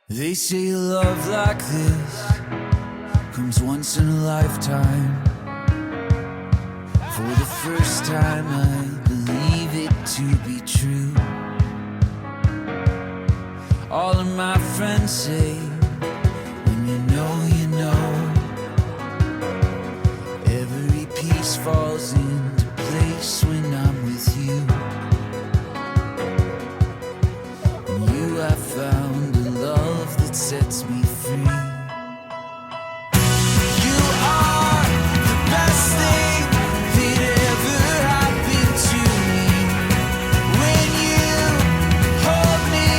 They say love like this comes once in a lifetime. For the first time I believe it to be true. All of my friends say, when you know, you know. Every piece falls into place when I'm with you. And you have found a love that sets me free. You are the best thing that ever happened to me. When you hold me,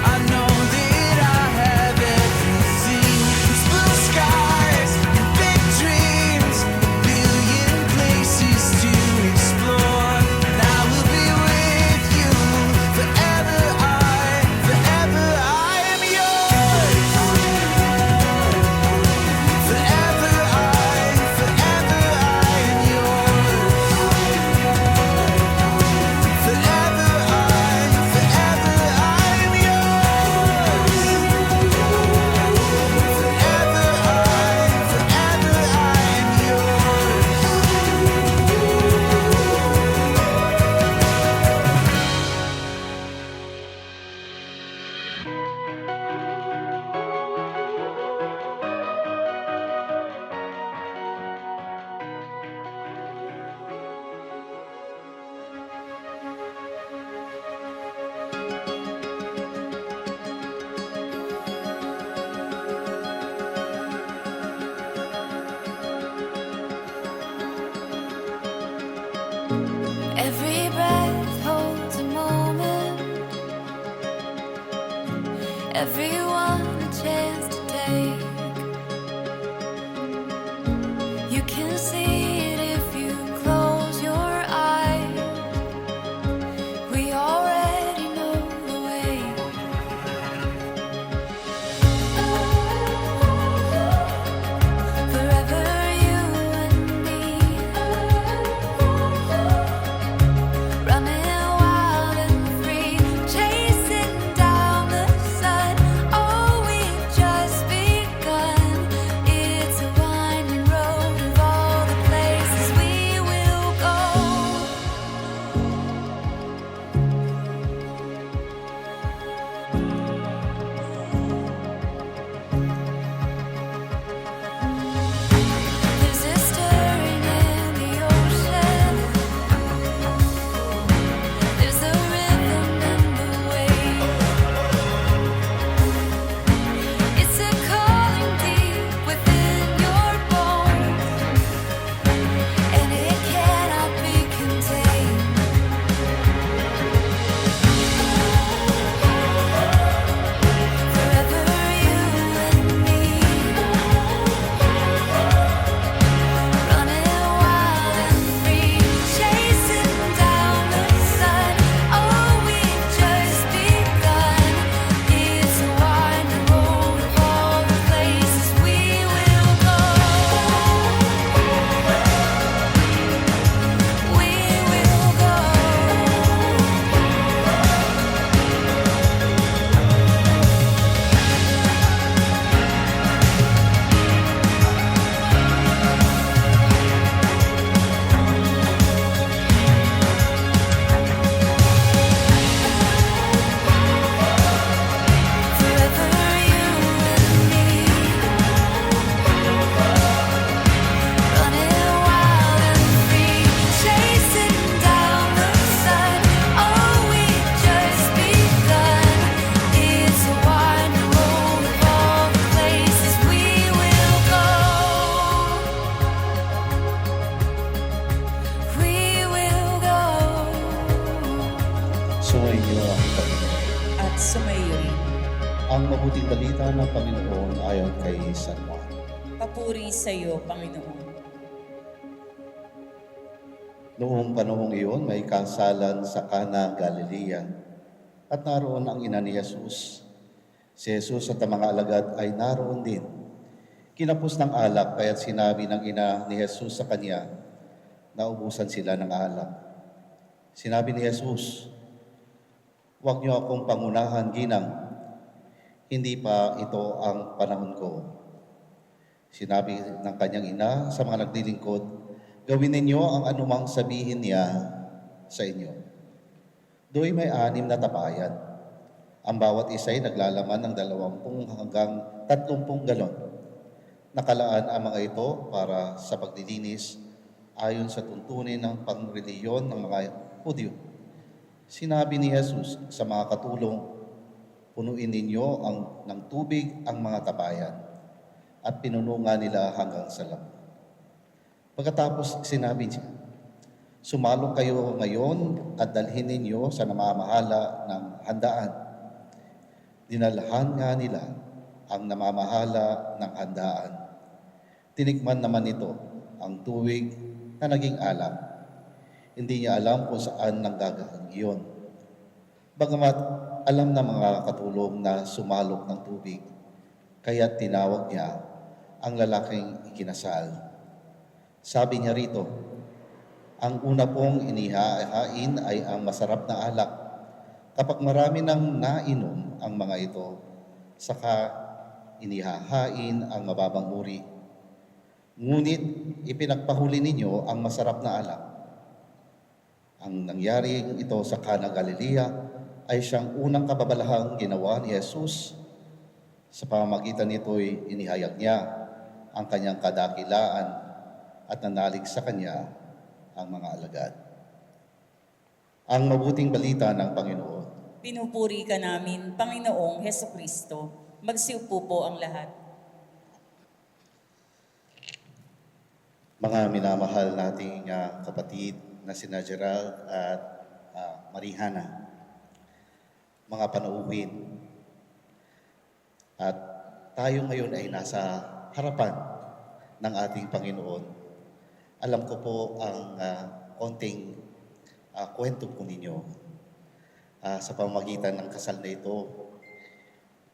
I know that I have everything. It's blue skies and big dreams, a billion places to explore. And I will be with you forever. Forever I am yours. Forever I am yours. Forever I am yours. Forever I am Every breath holds a moment, everyone a chance to take. You can see it if you close your eyes. We already know the way. Forever you and me, running wild and free, chasing down the sun. Oh, we've just begun. It's a winding road of all the places we will go. There's a stirring in the ocean. There's a rhythm in the waves. It's a calling deep within your bones, and it cannot be contained. Forever you and me, running wild and free, chasing down the sun. Oh, we've just begun. It's a winding road of all the places we will go. We will go. Forever you and me, running wild and free, chasing down the sun. Oh, we've just begun. It's a winding road of all the places we will go. We will go. Sumainyo ang Panginoon. at sumayo rin. Ang mabuting balita ng Panginoon ayon kay San Juan. Papuri sa iyo, Panginoon. Noong panahong iyon, may kansalan sa Cana, Galilea, at naroon ang ina ni Jesus. Si Jesus at ang mga alagad ay naroon din. Kinapos ng alak, kaya't sinabi ng ina ni Jesus sa kanya, naubusan sila ng alak. Sinabi ni Jesus, "Huwag niyo akong pangunahan, ginang. Hindi pa ito ang panahon ko. Sinabi ng kanyang ina sa mga naglilingkod, gawin ninyo ang anumang sabihin niya sa inyo. Do'y may 6 na tapayan. Ang bawat isa ay naglalaman ng 20 hanggang 30 galon. Nakalaan ang mga ito para sa paglilinis ayon sa tuntunin ng pangreliyon ng mga Hudyo. Sinabi ni Jesus sa mga katulong, punuin ninyo ng tubig ang mga tapayan, at pinunungan nila hanggang sa lamok. Pagkatapos sinabi niya, sumalong kayo ngayon at dalhin ninyo sa namamahala ng handaan. Dinalhan nga nila ang namamahala ng handaan. Tinikman naman nito ang tubig na naging alak. Hindi niya alam kung saan nanggagaling iyon. Bagamat alam ng mga katulong na sumalok ng tubig, kaya tinawag niya ang lalaking ikinasal. Sabi niya rito, ang una pong inihahain ay ang masarap na alak. Kapag marami nang nainom ang mga ito, saka inihahain ang mababang uri. Ngunit ipinagpahuli ninyo ang masarap na alak. Ang nangyari ito sa Cana Galilea ay siyang unang kababalahang ginawa ni Jesus. Sa pamamagitan nito'y inihayag niya ang kanyang kadakilaan at nanalig sa kanya ang mga alagad. Ang mabuting balita ng Panginoon. Pinupuri ka namin, Panginoong Heso Kristo. Magsiupo po ang lahat. Mga minamahal nating kapatid na sina Gerald at Marihana, mga panauhin, at tayo ngayon ay nasa harapan ng ating Panginoon. Alam ko po ang konting kwento po ninyo. Sa pamamagitan ng kasal na ito,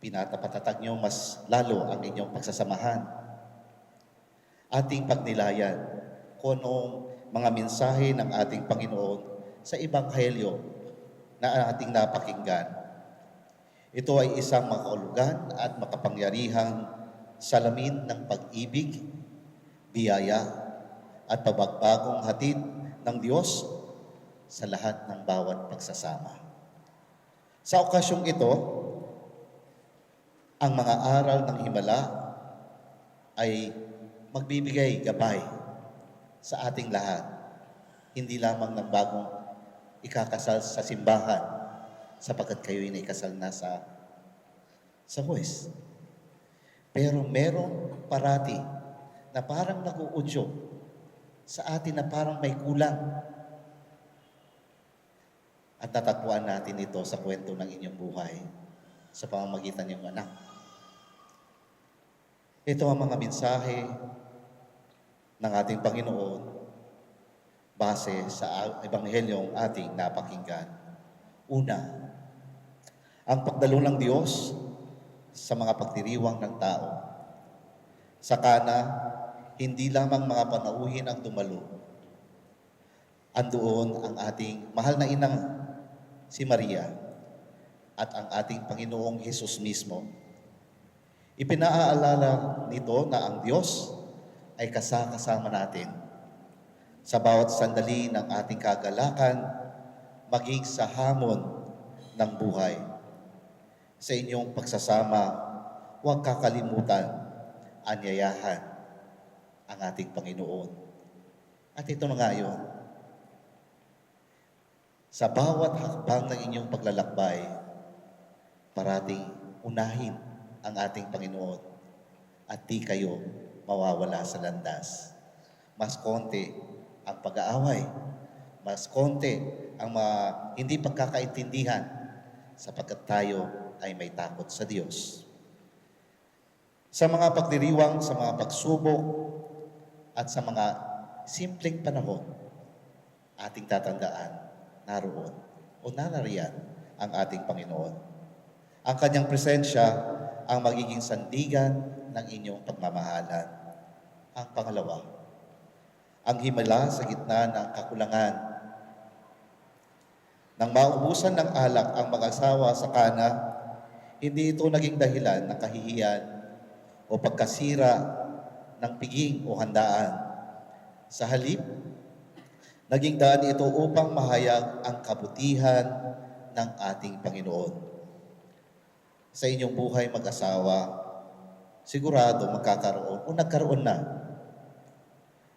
pinatapatatag nyo mas lalo ang inyong pagsasamahan. Ating pagnilayan kung anong mga mensahe ng ating Panginoon sa Ebanghelyo na ating napakinggan. Ito ay isang makaulugan at makapangyarihang salamin ng pag-ibig, biyaya, at pabagbagong hatid ng Diyos sa lahat ng bawat pagsasama. Sa okasyong ito, ang mga aral ng himala ay magbibigay gabay sa ating lahat, hindi lamang ng bagong ikakasal sa simbahan sapagkat kayo'y naikasal na sa huwes. Pero meron parati na parang nag-uudyok sa atin na parang may kulang. At natagpuan natin ito sa kwento ng inyong buhay sa pamamagitan ng anak. Ito ang mga mensahe ng ating Panginoon base sa Ebanghelyong ating napakinggan. Una, ang pagdalo ng Diyos sa mga pagdiriwang ng tao. Sa Cana, hindi lamang mga panauhin ang dumalo. Andoon ang ating mahal na inang si Maria at ang ating Panginoong Hesus mismo. Ipinaaalala nito na ang Diyos ay kasama natin sa bawat sandali ng ating kagalakan, maging sa hamon ng buhay. Sa inyong pagsasama, huwag kakalimutan, anyayahan ang ating Panginoon. At ito na nga yun. Sa bawat hakbang ng inyong paglalakbay, parating unahin ang ating Panginoon at di kayo mawawala sa landas. Mas konti ang pag-aaway, mas konti ang hindi pagkakaintindihan sapagkat tayo ay may takot sa Diyos. Sa mga pagdiriwang, sa mga pagsubok, at sa mga simpleng panahon, ating tatandaan, naroon o nanariyan ang ating Panginoon. Ang kanyang presensya ang magiging sandigan ng inyong pagmamahalan. Ang pangalawa, ang himala sa gitna ng kakulangan. Nang maubusan ng alak ang mag-asawa sa Cana, Hindi ito naging dahilan ng kahihiyan o pagkasira ng piging o handaan. Sa halip, naging daan ito upang mahayag ang kabutihan ng ating Panginoon. Sa inyong buhay mag-asawa, sigurado magkakaroon o nagkaroon na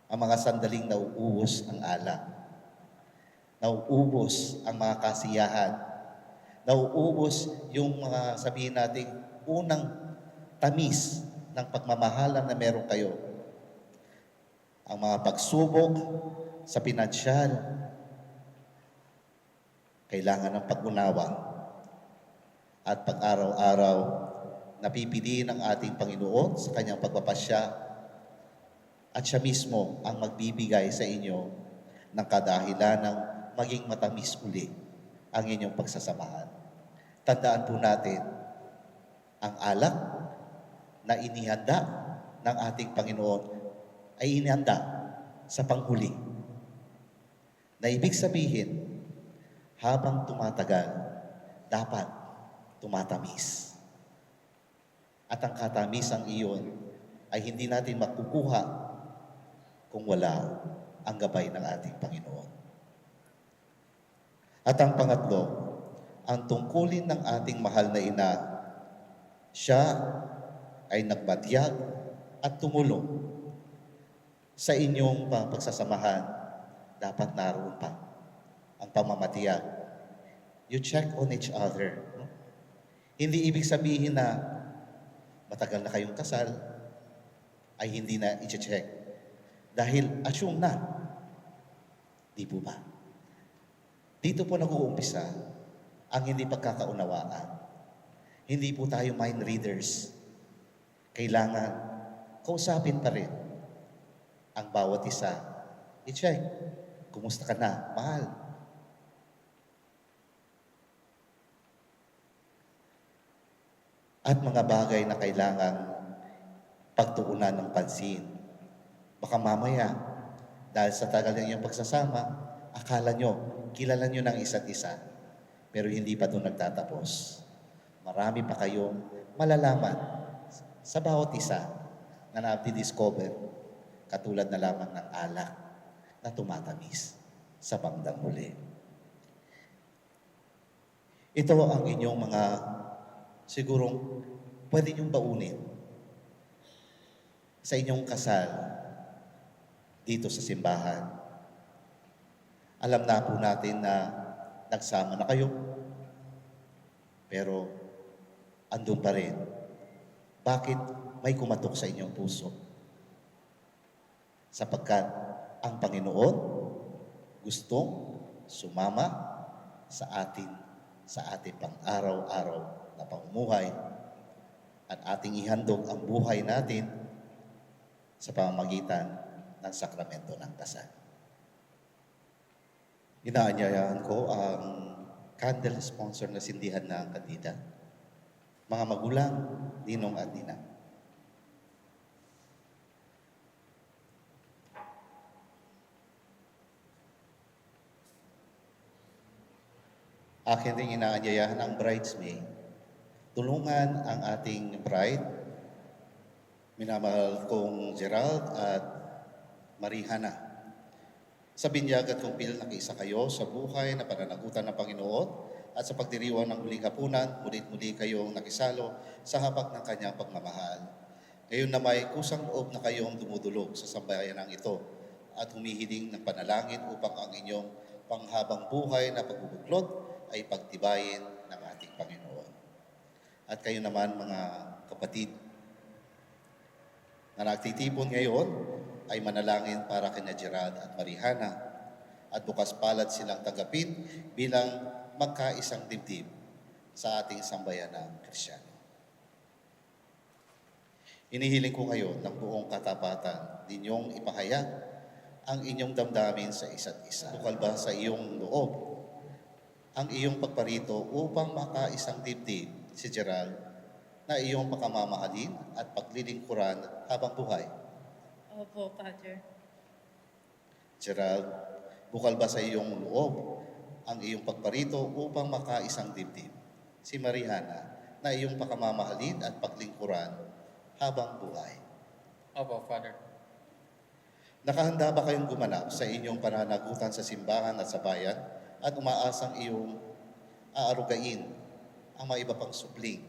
ang mga sandaling nauubos ang alak, nauubos ang mga kasiyahan, nauubos yung mga sabihin natin unang tamis ng pagmamahalan na meron kayo. Ang mga pagsubok sa pinansyal, kailangan ng pag-unawa at pag-araw-araw napipiliin ng ating Panginoon sa kanyang pagpapasya at siya mismo ang magbibigay sa inyo ng kadahilan ng maging matamis uli ang inyong pagsasamahan. Tandaan po natin, ang alak na inihanda ng ating Panginoon ay inihanda sa panghuli. Na ibig sabihin, habang tumatagal, dapat tumatamis. At ang katamisang iyon ay hindi natin makukuha kung wala ang gabay ng ating Panginoon. At ang pangatlo, ang tungkulin ng ating mahal na ina, siya ay nagbatyag at tumulong sa inyong pagsasamahan. Dapat naroon pa ang pamamatiyag. You check on each other. No? Hindi ibig sabihin na matagal na kayong kasal, ay hindi na i-check. Dahil assume na. Di po ba? Dito po nag-uumpisa ang hindi pagkakaunawaan. Hindi po tayo mind readers. Kailangan kausapin pa rin ang bawat isa. I-check. Kumusta ka na, mahal? At mga bagay na kailangan pagtuunan ng pansin. Baka mamaya, dahil sa tagal ng iyong pagsasama, akala nyo, kilala nyo ng isa't isa. Pero hindi pa doon nagtatapos. Marami pa kayong malalaman sa bawat isa na na-discover, katulad na lamang ng alak na tumatamis sa bandang huli. Ito ang inyong mga sigurong pwede niyong baunin sa inyong kasal dito sa simbahan. Alam na po natin na nagsama na kayo, pero andun pa rin. Bakit may kumatok sa inyong puso? Sapagkat ang Panginoon gustong sumama sa ating pang-araw-araw na pamumuhay at ating ihandog ang buhay natin sa pamamagitan ng sakramento ng kasal. Inaanyayahan ko ang candle sponsor na sindihan ng kandida, mga magulang, ninong at ninang. Akin rin inaanyayahan ang bridesmaid. Tulungan ang ating bride, minamahal kong Gerald at Marihana. Sa binyag at kumpil nakiisa kayo sa buhay na pananagutan ng Panginoon at sa pagdiriwang ng huling hapunan, mulit-muli kayong nakisalo sa habak ng kanyang pagmamahal. Ngayon na may kusang loob na kayong dumudulog sa sambayanang ito at humihiling ng panalangin upang ang inyong panghabang buhay na pagbubuklod ay pagtibayin ng ating Panginoon. At kayo naman mga kapatid na nagtitipon ngayon ay manalangin para kina Gerald at Marihana at bukas palad silang tanggapin bilang magkaisang dibdib sa ating sambayanang Kristiyano. Inihiling ko kayo ng buong katapatan ninyong ipahayag ang inyong damdamin sa isa't isa. Bukal ba sa iyong loob ang iyong pagparito upang makaisang dibdib si Gerald na iyong pakamamahalin at paglilingkuran habang buhay? Opo, Father. Gerald, bukal ba sa iyong loob ang iyong pagparito upang makaisang dibdib si Marihana na iyong pakamamahalin at paglingkuran habang buhay. Opo, Father. Nakahanda ba kayong gumanap sa inyong pananagutan sa simbahan at sa bayan at umaasang iyong aarugain ang mga iba pang supling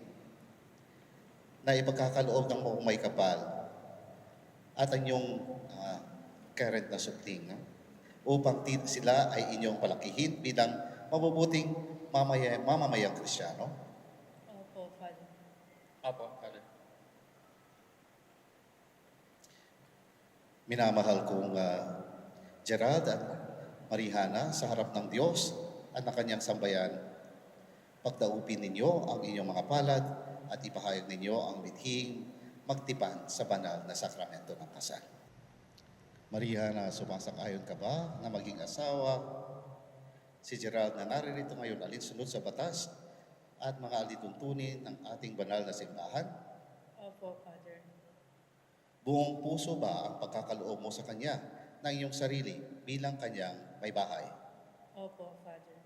na ipagkakaloob ng mga may kapal at ang iyong current na supling, no? Upang sila ay inyong palakihin bilang mabubuting mamamayang Kristiyano? Opo, Father. Opo, Father. Minamahal kong Gerald at Marihana sa harap ng Diyos at ng kanyang sambayan, pagdaupin ninyo ang inyong mga palad at ipahayag ninyo ang bidhing magtipan sa banal na sakramento ng kasal. Marihana, sumasang-ayon ka ba na maging asawa si Gerald na naririto ngayon alinsunod sa batas at mga alituntunin ng ating banal na simbahan? Opo, Father. Buong puso ba ang pagkakaloob mo sa Kanya ng iyong sarili bilang Kanyang may bahay? Opo, Father.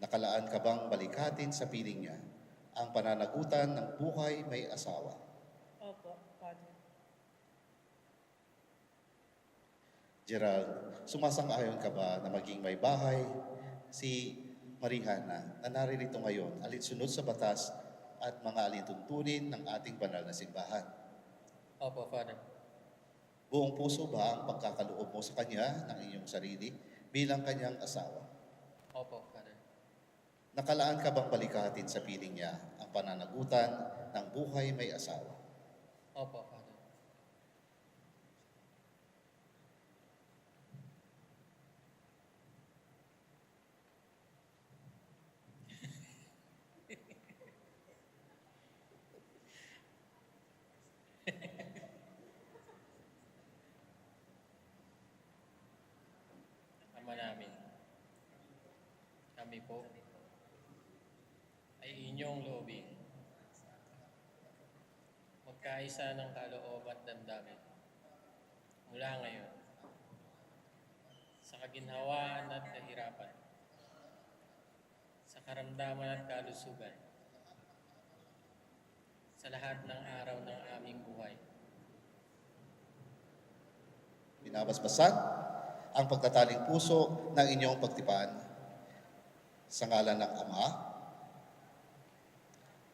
Nakalaan ka bang balikatin sa piling niya ang pananagutan ng buhay may asawa? Opo, Father. Gerald, sumasang-ayon ka ba na maging may bahay si Marihana na naririto ngayon alinsunod sa batas at mga alintuntunin ng ating banal na simbahan? Opo, Father. Buong puso ba ang pagkakaloob mo sa Kanya ng iyong sarili bilang Kanyang asawa? Opo, Father. Nakalaan ka bang balikatin sa piling niya ang pananagutan ng buhay may asawa? Opo, Father. Ama namin, kami po ay inyong loobin. Magkaisa ng kaloob at damdamin mula ngayon sa kaginhawaan at kahirapan, sa karamdaman at kalusugan, sa lahat ng araw ng aming buhay. Binabasbasan ang pagtataling puso ng inyong pagtipan sa ngalan ng Ama,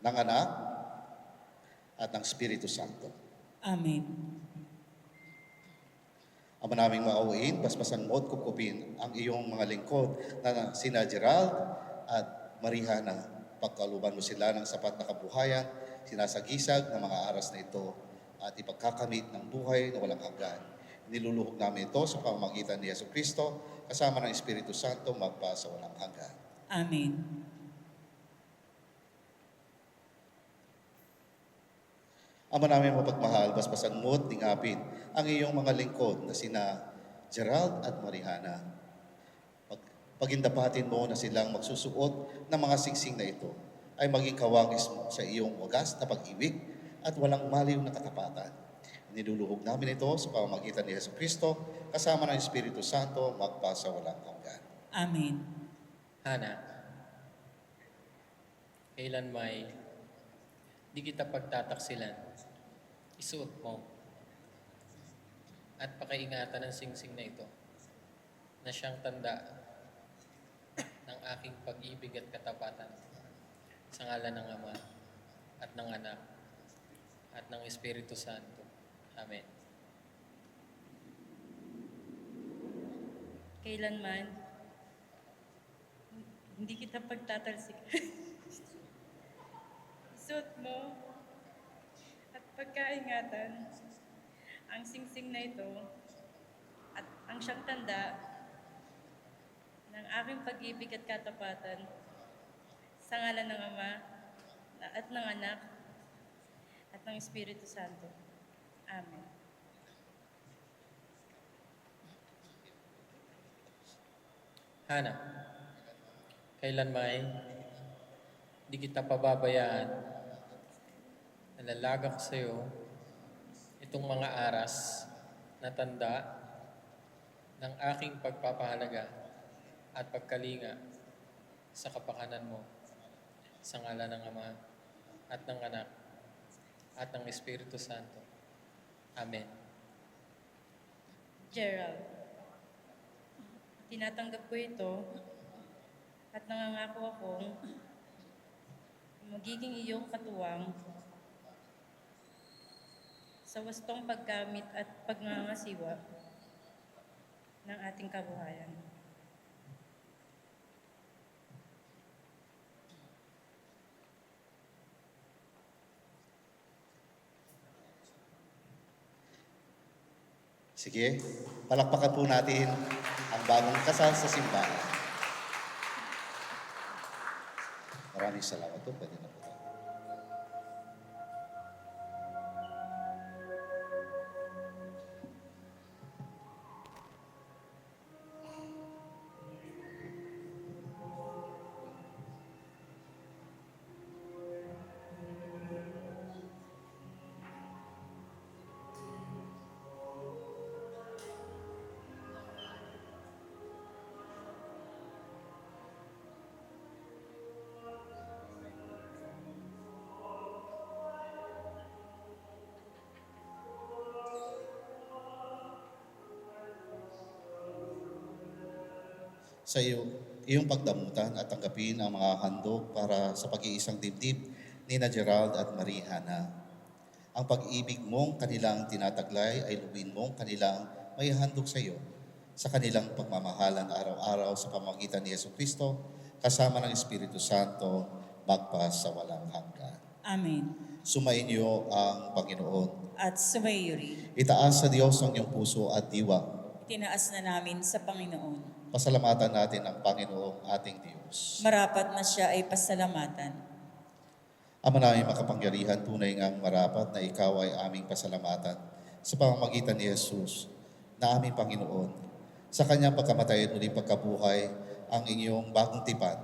ng Anak, at ng Espiritu Santo. Amen. Ama naming maawain, basbasan mo at kupkupin ang iyong mga lingkod na sina Gerald at Marihana. Pagkaluban mo sila ng sapat na kabuhayan, sinasagisag ng mga aras na ito at ipagkakamit ng buhay na walang hanggan. Niluluhog namin ito sa pamamagitan ni Yesu Kristo kasama ng Espiritu Santo magpa sa walang hanggan. Amen. Ama namin mapagmahal, basbasan mo at tingapin ang iyong mga lingkod na sina Gerald at Marihana. Pagindapatin mo na silang magsusuot ng mga singsing na ito ay maging kawangis mo sa iyong wagas na pag-ibig at walang maliw na katapatan. Niluluhog namin ito sa pamamagitan ni Yesu Kristo kasama ng Espiritu Santo magpa sa walang hanggan. Amen. Hana, kailan may di kita pagtataksilan, isuot mo at pakaingatan ng singsing na ito na siyang tanda ng aking pag-ibig at katapatan sa ngalan ng Ama at ng Anak at ng Espiritu Santo. Amen. Kailanman, hindi kita pagtatalsik. Isuot mo at pagkaingatan ang singsing na ito at ang siyang tanda ng aking pag-ibig at katapatan sa ngalan ng Ama at ng Anak at ng Espiritu Santo. Amen. Hana, kailan may di kita pababayaan, nalalagak sa iyo itong mga aras na tanda ng aking pagpapahalaga at pagkalinga sa kapakanan mo sa ngalan ng Ama at ng Anak, at ng Espiritu Santo. Amen. Gerald, tinatanggap ko ito at nangangako akong magiging iyong katuwang sa wastong paggamit at pagngangasiwa ng ating kabuhayan. Sige, palakpakan po natin ang bagong kasal sa simbahan. Maraming salamat po. Pwede na po tayo. Sa iyong pagdamutan at tanggapin ang mga handog para sa pag-iisang dibdib ni na Gerald at Marie Hana. Ang pag-ibig mong kanilang tinataglay ay luwin mong kanilang may handog sa iyo sa kanilang pagmamahalan araw-araw sa pamamagitan ni Jesucristo kasama ng Espiritu Santo magpas sa walang hanggan. Amen. Sumainyo ang Panginoon. At sumayo rin. Itaas sa Diyos ang iyong puso at diwa. Tinaas na namin sa Panginoon. Pasalamatan natin ang Panginoong ating Diyos. Marapat na siya ay pasalamatan. Ama namin makapangyarihan, tunay ngang marapat na ikaw ay aming pasalamatan sa pamamagitan ni Jesus na aming Panginoon. Sa kanyang pagkamatay at muling pagkabuhay, ang inyong bagong tipan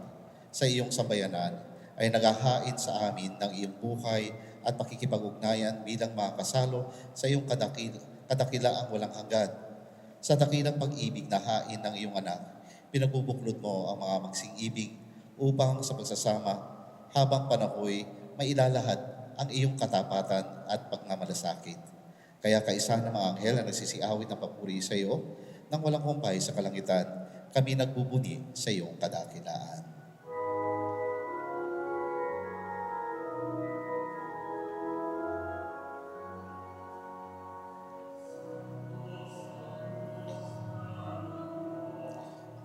sa iyong sambayanan ay naghahain sa amin ng iyong buhay at pakikipag-ugnayan bilang mga kasalo sa iyong kadakilaang walang hanggan. Sa dakilang pag-ibig na hain ng iyong anak, pinagbubuklod mo ang mga magsing-ibig upang sa pagsasama habang panahoy mailalahad ang iyong katapatan at pagmamalasakit. Kaya kaisa ng mga anghel na nagsisiawit ng papuri sa iyo nang walang humpay sa kalangitan, kami nagbubuni sa iyong kadakilaan.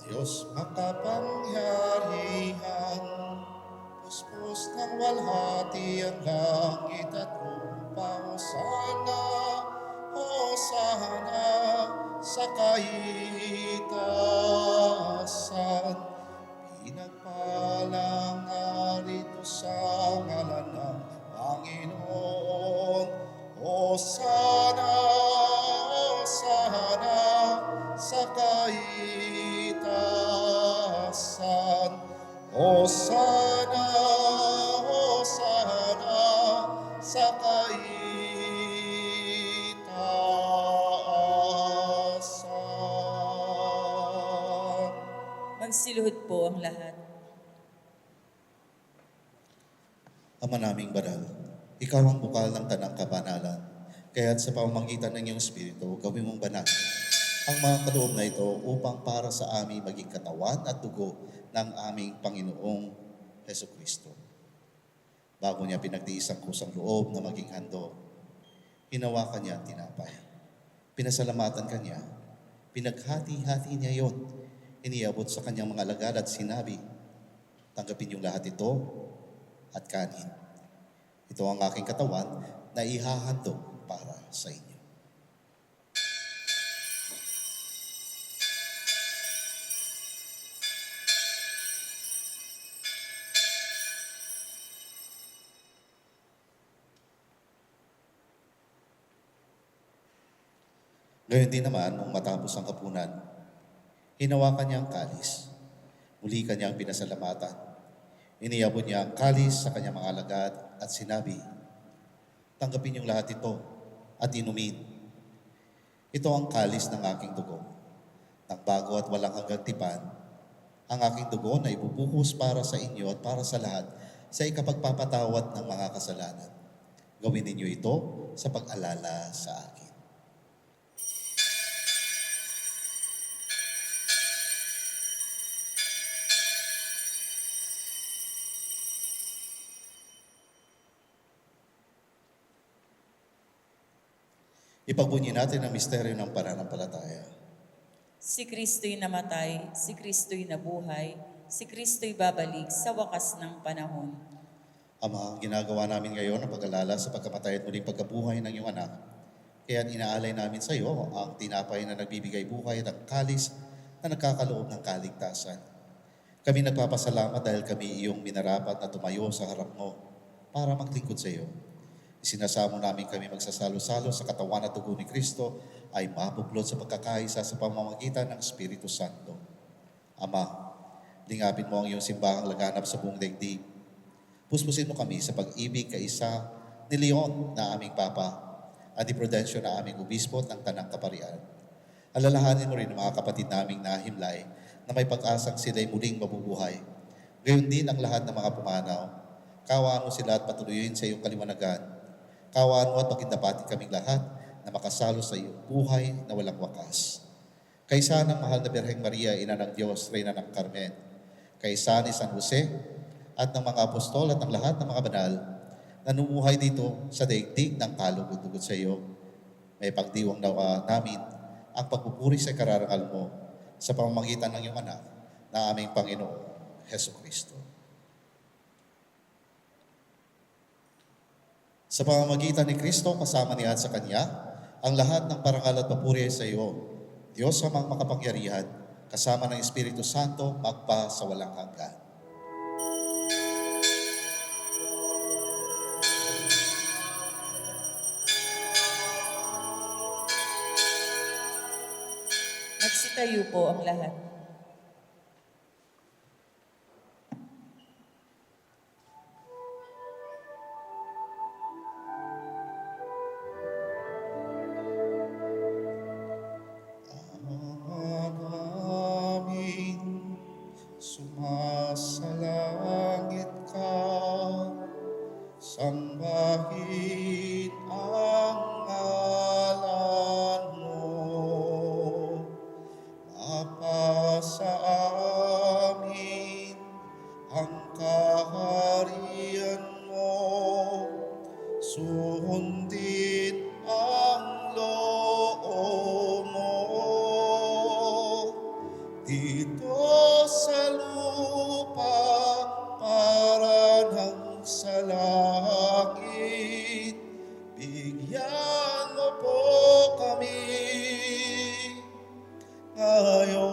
Diyos makapangyarihan, puspos ng walhati ang langit at lupa. Hosana, Hosana sa kaitaasan. Pinagpalang narito sa ngalan ng Panginoon. Hosana, Hosana sa kaitaasan. Hosana, Hosana sa kaitaasan. Magsiluhod po ang lahat. Ama naming banal, ikaw ang bukal ng tanang kabanalan. Kaya't sa pamamagitan ng iyong Espiritu, gawin mong banal ang mga kaloob na ito upang para sa aming maging katawan at dugo ng aming Panginoong Jesucristo. Bago niya pinagtiis ang kusang loob na maging handog, hinawakan niya ang tinapay. Pinasalamatan kanya, pinaghati-hati niya yon, iniabot sa kanyang mga alagad at sinabi, tanggapin niyong lahat ito at kanin. Ito ang aking katawan na ihahandog para sa inyo. Gayon din naman, nung matapos ang kapunan, hinawakan niya ang kalis. Muli kanyang pinasalamatan. Iniabot niya ang kalis sa kanyang mga alagad at sinabi, tanggapin niyong lahat ito at inumin. Ito ang kalis ng aking dugo, ng bago at walang hanggang tipan. Ang aking dugo na ibubuhos para sa inyo at para sa lahat sa ikapagpapatawad ng mga kasalanan. Gawin ninyo ito sa pag-alala sa akin. Ipagbunyi natin ang misteryo ng pananampalataya. Si Kristo'y namatay, si Kristo'y nabuhay, si Kristo'y babalik sa wakas ng panahon. Ama, ginagawa namin ngayon ang pag-alala sa pagkamatay at muling pagkabuhay ng iyong anak. Kaya inaalay namin sa iyo ang tinapay na nagbibigay buhay at ang kalis na nagkakaloob ng kaligtasan. Kami nagpapasalamat dahil kami iyong minarapat na tumayo sa harap mo para maglingkod sa iyo. Isinasamo namin kami magsasalo-salo sa katawan at dugo ni Kristo ay mabuklod sa pagkakaisa sa pamamagitan ng Espiritu Santo. Ama, lingapin mo ang iyong simbahang laganap sa buong daigdig. Puspusin mo kami sa pag-ibig kaisa ni Leon na aming Papa at ni Prudencio na aming Obispo ng Tanang Kaparian. Alalahanin mo rin ang mga kapatid naming nahimlay na may pag-asang sila'y muling mabubuhay. Gayon din ang lahat ng mga pumanaw. Kawaan mo sila at patuloyin sa iyong kaliwanagan. Kawaan mo at pakindapatin kaming lahat na makasalo sa iyong buhay na walang wakas. Kaisa ng mahal na Birheng Maria, Ina ng Diyos, Reyna ng Carmen. Kaisa ni San Jose at ng mga apostol at ng lahat ng mga banal na numuhay dito sa daigdig ng kalugod-lugod sa iyo. May pagdiwang nawa namin ang pagpupuri sa kararangal mo sa pamamagitan ng iyong anak na aming Panginoon, Heso Kristo. Sa pamamagitan ni Kristo, kasama niya at sa Kanya, ang lahat ng parangal at papuri ay sa iyo. Diyos amang makapangyarihan, kasama ng Espiritu Santo, magpa sa walang hanggan. Magsitayo po ang lahat. Amin. Sumasalangit ka, sambahin ang ngalan mo. Mapasa amin ang kaharian mo, sundin ang loob mo. Dito sa lupa para nang sa langit, bigyan mo po kami ngayon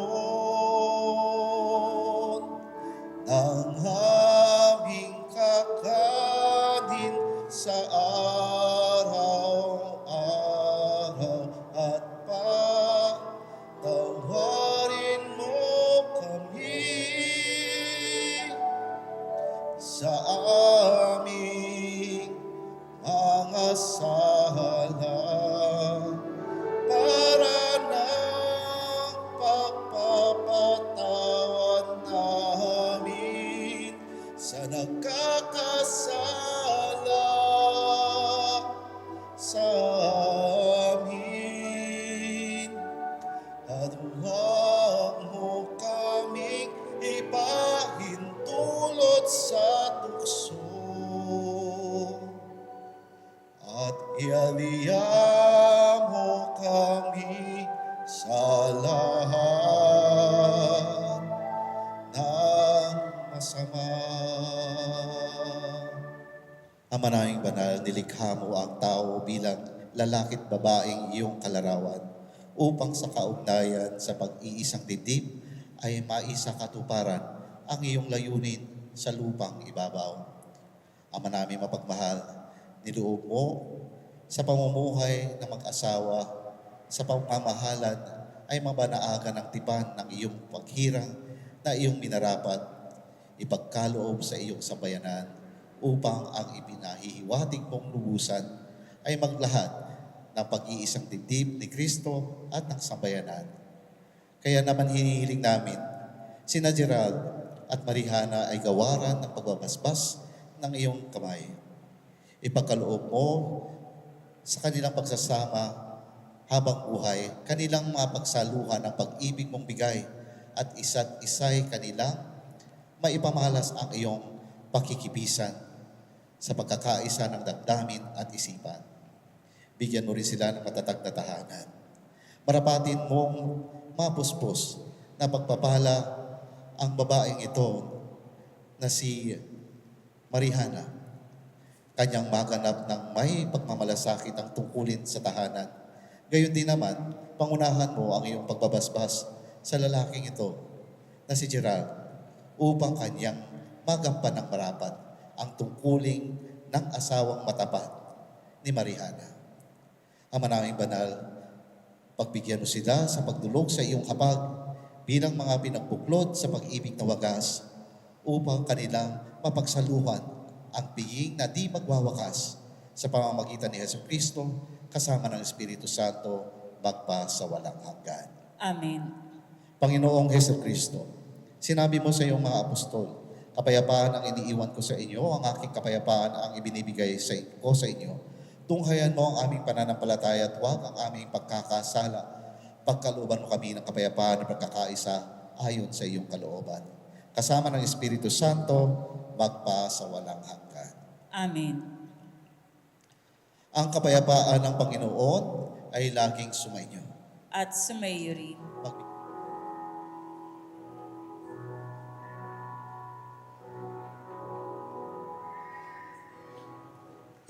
ng aming kakanin sa araw-araw at patawarin mo kami sa aming mga sala para ng pagpapatawad namin sa nagkakasala sa amin. At huwag mo kaming ipahintulot sa tukso at ialiya mo kami sa lahat ng masama. Ama naming banal, nilikha mo ang tao bilang lalaki't babaeng iyong kalarawan upang sa kaugnayan sa pag-iisang dibdib ay maisakatuparan ang iyong layunin sa lupang ibabaw. Ama namin mapagmahal, niloob mo sa pamumuhay ng mag-asawa, sa pamamahalan ay mabanaagan ang tipan ng iyong paghirang na iyong minarapat, ipagkaloob sa iyong sambayanan upang ang ipinahihiwatig mong lubusan ay maglahad ng pag-iisang dibdib ni Kristo at ng sambayanan. Kaya naman hinihiling namin, sina Gerald at Marihana ay gawaran ng pagbabasbas ng iyong kamay. Ipagkaloob mo sa kanilang pagsasama habang buhay, kanilang mapagsaluhan ang pag-ibig mong bigay at isa't isa'y kanilang maipamalas ang iyong pakikipisan sa pagkakaisa ng damdamin at isipan. Bigyan mo rin sila ng matatag na tahanan. Marapatin mong mapuspos na pagpapala ang babaeng ito na si Marihana. Kanyang maganap ng may pagmamalasakit ang tungkulin sa tahanan. Gayon din naman, pangunahan mo ang iyong pagbabasbas sa lalaking ito na si Gerald upang kanyang magampan ng marapat ang tungkuling ng asawang matapat ni Marihana. Ama naming banal, pagbigyan mo sila sa pagdulog sa iyong hapag bilang mga pinagbuklod sa pag-ibig na wagas upang kanilang mapagsaluhan ang piging na di magwawakas sa pamamagitan ni Jesucristo kasama ng Espiritu Santo magpa sa walang hanggan. Amen. Panginoong Jesucristo, sinabi mo sa iyong mga apostol, kapayapaan ang iniiwan ko sa inyo, ang aking kapayapaan ang ibinibigay ko sa inyo. Tunghayan mo ang aming pananampalataya at huwag ang aming pagkakasala. Pagkalooban mo kami ng kapayapaan at pagkakaisa ayon sa iyong kalooban. Kasama ng Espiritu Santo, magpa sa walang hanggan. Amen. Ang kapayapaan ng Panginoon ay laging sumainyo. At sumayo rin.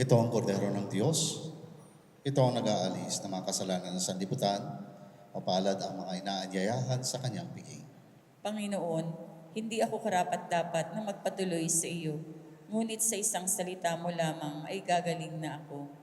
Ito ang kordero ng Diyos. Ito ang nag-aalis ng mga kasalanan ng sanlibutan. Mapalad ang mga inaanyayahan sa kanyang piging. Panginoon, hindi ako karapat-dapat na magpatuloy sa iyo, ngunit sa isang salita mo lamang ay gagaling na ako.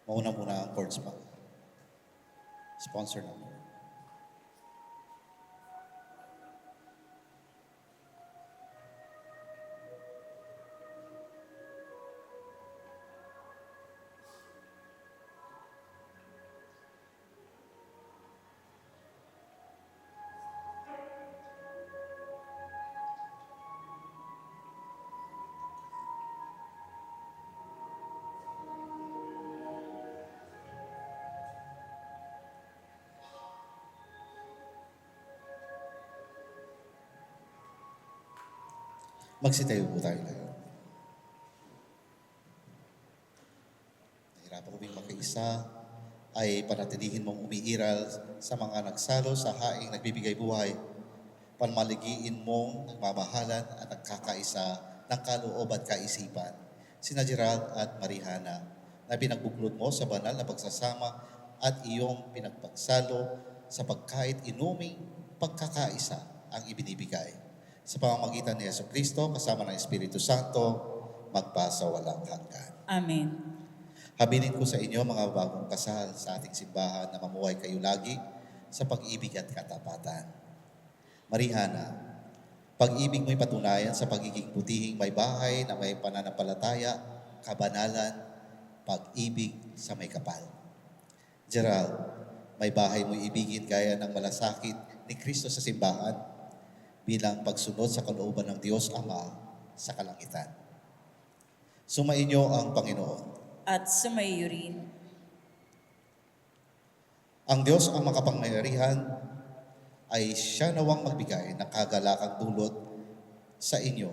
Mauna muna ang chords pa. Sponsor number. Magsitayo po tayo ngayon. Nahirapan ko makaisa ay panatilihin mong umiiral sa mga nagsalo sa haing nagbibigay buhay. Panmaligiin mong nagmamahalan at nagkakaisa ng kaloob at kaisipan. Sina Gerald at Marihana na pinagbuklod mo sa banal na pagsasama at iyong pinagpagsalo sa pagkait inuming pagkakaisa ang ibinibigay. Sa pamamagitan ni Jesucristo, kasama ng Espiritu Santo, magpa sa walang hanggan. Amen. Habilin ko sa inyo mga bagong kasal sa ating simbahan na mamuhay kayo lagi sa pag-ibig at katapatan. Marihana, pag-ibig mo'y patunayan sa pagiging butihing may bahay na may pananampalataya, kabanalan, pag-ibig sa may kapal. Gerald, may bahay mo'y ibigin gaya ng malasakit ni Kristo sa simbahan bilang pagsunod sa kalooban ng Diyos Ama sa kalangitan. Sumainyo ang Panginoon. At sumayo rin. Ang Diyos ang makapangyarihan ay siya nawang magbigay ng kagalakang dulot sa inyo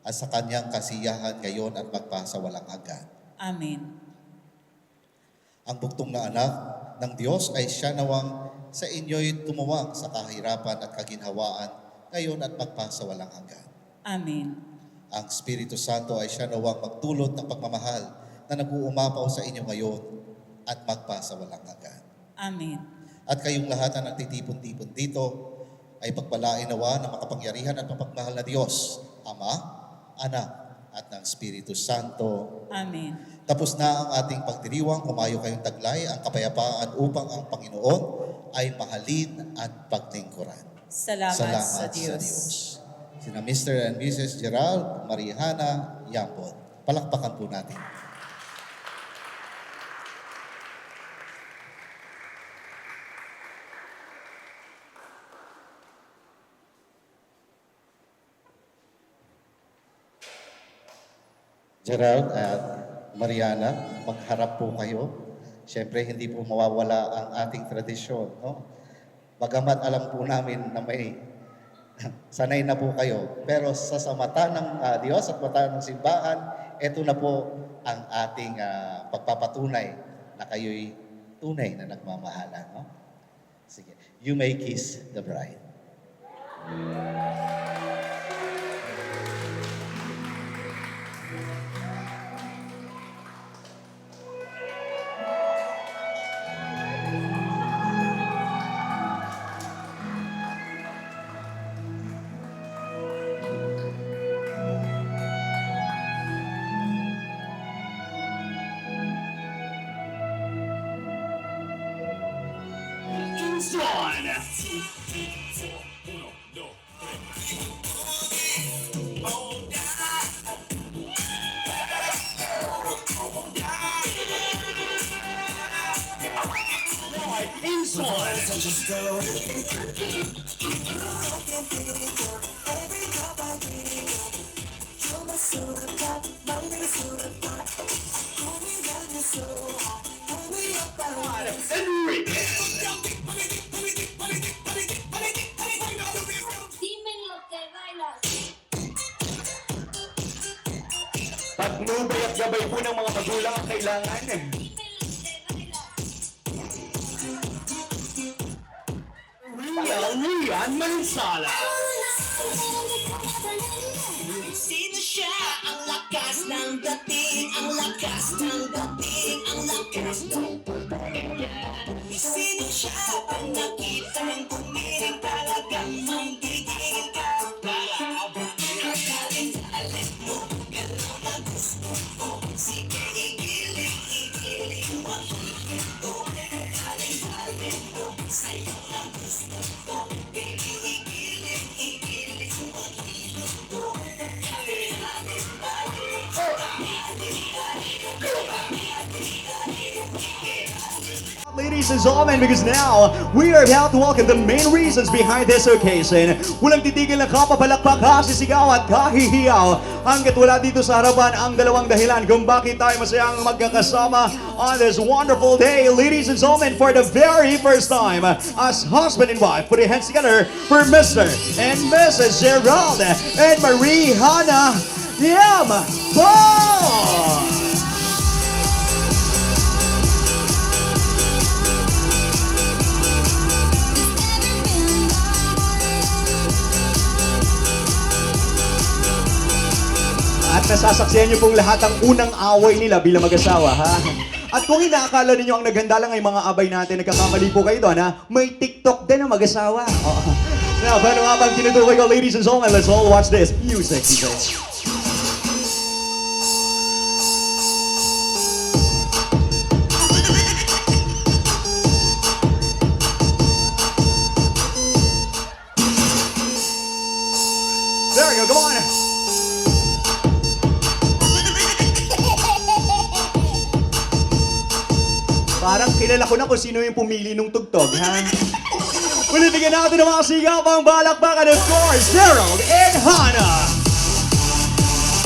at sa kanyang kasiyahan ngayon at magpasa walang hanggan. Amen. Ang buktong na anak ng Diyos ay siya nawang sa inyo'y tumuwang sa kahirapan at kaginhawaan ngayon at magpasa walang hanggan. Amen. Ang Espiritu Santo ay siya nawang magdulot ng pagmamahal na nag-uumapaw sa inyo ngayon at magpasawalang hanggan. Amen. At kayong lahat na nagtitipon-tipon dito ay pagpalain nawa ng makapangyarihan at mapagmahal na Diyos, Ama, Anak, at ng Espiritu Santo. Amen. Tapos na ang ating pagdiriwang, kumayo kayong taglay ang kapayapaan upang ang Panginoon ay mahalin at paglingkuran. Salamat sa Diyos. Sina Mr. and Mrs. Gerald Marihana Yambon. Palakpakan po natin. Gerald at Mariana, magharap po kayo. Siyempre, hindi po mawawala ang ating tradisyon. No? Bagamat alam po namin na may sanay na po kayo. Pero sa mata ng Diyos at mata ng simbahan, ito na po ang ating pagpapatunay na kayo'y tunay na nagmamahalan. No? Sige. You may kiss the bride. Dime lo que bailas. Patnubay at gabay po ng mga magulang ang kailangan. Rian Mansala. Sino siya? Ang lakas ng dating, ang lakas ng dating, ang lakas ng dating. Sino siya? Pag nakita ng tumiring talagang manggigil ka. Alin mo, galaw na gusto ko. Sige, igiling mo. Alin mo, sa'yo na gusto ko. Baby, igiling mo. Ladies and gentlemen, because now we are about to welcome the main reasons behind this occasion. Walang titigil na kapapalakpak, kasisigaw at kahihiyaw hanggat wala dito sa harapan ang dalawang dahilan kung bakit tayo masayang magkakasama on this wonderful day. Ladies and gentlemen, for the very first time as husband and wife, put your hands together for Mr. and Mrs. Gerald and Marihana Yambon. At nasasaksihan niyo pong lahat ang unang away nila bilang mag-asawa, ha? At kung inaakala ninyo ang naghanda lang ay mga abay natin, nagkakamali po kayo doon, ha? May TikTok din ang mag-asawa. Oh. Now, paano nga bang tinutukoy ko, ladies and gentlemen? Let's all watch this music video. There you go, come on. Parang kilala ko na kung sino yung pumili nung tugtog, ha? Ulitigyan natin ang mga sigapang balakbakan, of course, Gerald and Hannah!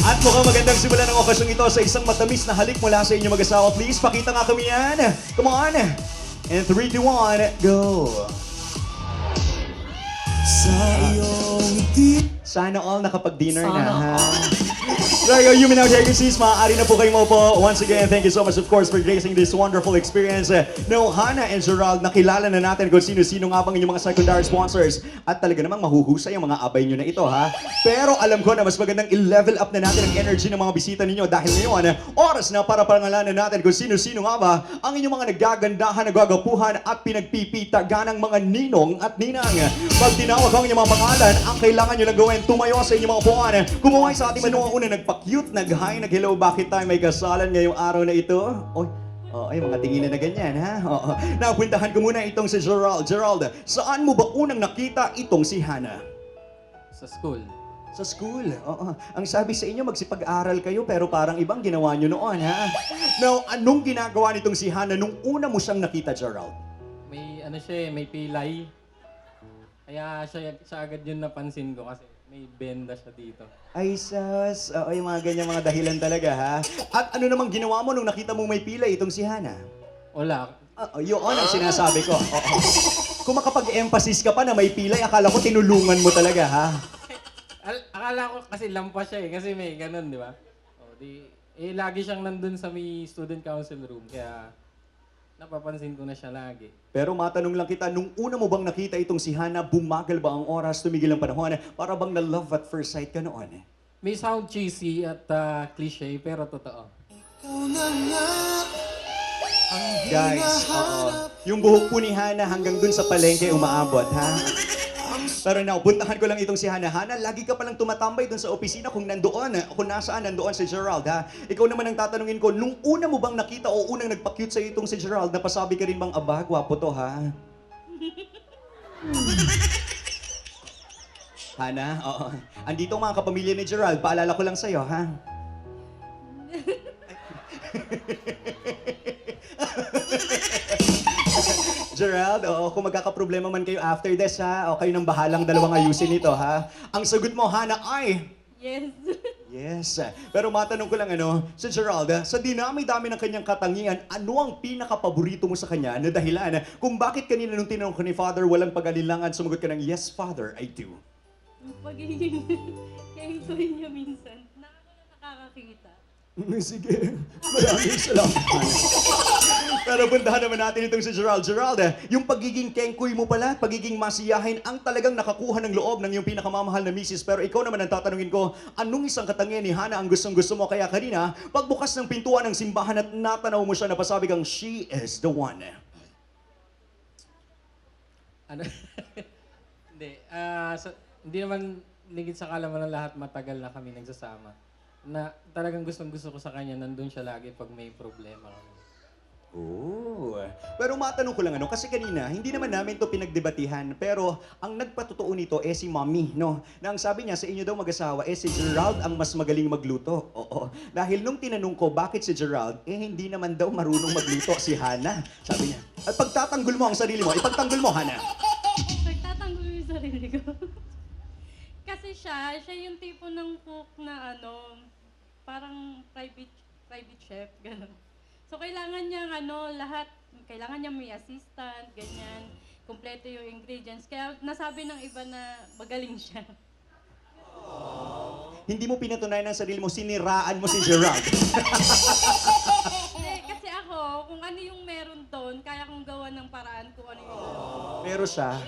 At mukhang magandang simula ng okasyong ito sa isang matamis na halik mula sa inyong mag-asawa. Please, pakita nga kami yan. Come on! And 3, 2, 1, go! Sa iyong ngiti Sana all nakapag-dinner na, ha? There you may now take your seats. Maaari na po kayo mo po. Once again, thank you so much, of course, for gracing this wonderful experience. No, Hannah and Gerald, nakilala na natin kung sino-sino nga bang inyong mga secondary sponsors. At talaga namang mahuhusay ang mga abay nyo na ito, ha? Pero alam ko na mas magandang i-level up na natin ang energy ng mga bisita ninyo dahil ngayon, oras na para pangalanan natin kung sino-sino nga ba ang inyong mga nagagandahan, nagagapuhan at pinagpipitagan ng mga ninong at ninang. Pag tinawag ang inyong mga pangalan, ang kailangan nyo lang gawin, tumayo sa inyong mga upuan. Kumuhay sa ating manuang una, nagpa-cute, nag-hi, nag-hello, bakit tayo may kasalan ngayong araw na ito? Oy, ay, mga tingin na ganyan, ha? Oo. Napuntahan ko muna itong si Gerald. Gerald, saan mo ba unang nakita itong si Hannah? Sa school. Sa school, oo. Ang sabi sa inyo, magsipag-aral kayo, pero parang ibang ginawa nyo noon, ha? Now, anong ginagawa nitong si Hannah nung una mo siyang nakita, Gerald? May ano siya, may pilay. Kaya siya agad yun napansin ko kasi may benda siya dito. Ay, sus. Oo, yung mga ganyan mga dahilan talaga, ha? At ano namang ginawa mo nung nakita mo may pilay itong si Hannah? Wala. Yun ang sinasabi ko. Oo. Kung makapag-emphasis ka pa na may pilay, akala ko tinulungan mo talaga, ha? Akala ko kasi lampas siya eh, kasi may ganun, di ba? Lagi siyang nandun sa may student council room, kaya napapansin ko na siya lagi. Pero matanong lang kita, nung una mo bang nakita itong si Hannah, bumagal ba ang oras, tumigil ang panahon, para bang na love at first sight ka noon? May sound cheesy at cliche, pero totoo. Guys, yung buhok po ni Hannah hanggang dun sa palengke umaabot, ha? Pero now, puntahan ko lang itong si Hannah. Hannah, lagi ka palang tumatambay dun sa opisina kung nandoon, kung nasaan nandoon si Gerald, ha? Ikaw naman ang tatanungin ko, nung una mo bang nakita o unang nagpa-cute sa'yo itong si Gerald, napasabi ka rin bang, aba, gwapo to, ha? Hannah, oo. Andito ang mga kapamilya ni Gerald, paalala ko lang sa'yo, ha? Gerald, kung magkakaproblema man kayo after this, ha? O kayo nang bahalang dalawang ayusin ito, ha? Ang sagot mo, Hannah, ay... Yes. Yes. Pero matanong ko lang, si Gerald, sa dinami-dami ng kanyang katangian, ano ang pinaka-paborito mo sa kanya na dahilan kung bakit kanina nung tinanong ko ni Father, walang pag-alilangan, sumagot ka ng, yes, Father, I do. Yung pagiging kengkoy niya minsan, nakakakita. Sige, maraming salamat. Pero puntahan naman natin itong si Gerald. Gerald, yung pagiging kengkoy mo pala, pagiging masiyahin, ang talagang nakakuha ng loob ng iyong pinakamamahal na misis. Pero ikaw naman ang tatanungin ko, anong isang katangian ni Hannah ang gustong-gusto mo? Kaya kanina, pagbukas ng pintuan ng simbahan at natanaw mo siya, napasabi kang, she is the one. Ano? Hindi naman ligid sa kalaman ng lahat, matagal na kami nagsasama. Na talagang gustong-gusto ko sa kanya, nandun siya lagi pag may problema kami. Oh. Pero matanong ko lang kasi kanina, hindi naman namin to pinagdebatihan, pero ang nagpatotoo nito si Mommy, no? Na ang sabi niya sa inyo daw mag-asawa, si Gerald ang mas magaling magluto. Oo. Dahil nung tinanong ko, bakit si Gerald? Hindi naman daw marunong magluto si Hannah. Sabi niya, at pagtatanggol mo ang sarili mo, ipagtanggol mo, Hannah. Pagtatanggol yung sarili ko. Kasi siya yung tipo ng cook na parang private chef, gano'n. So kailangan niyang lahat, kailangan niya may assistant, ganyan, kumpleto yung ingredients. Kaya nasabi ng iba na magaling siya. Hindi mo pinatunayan ang sarili mo, siniraan mo si Gerald. Kasi ako, kung ano yung meron doon, kaya kong gawa ng paraan kung ano yung Pero siya,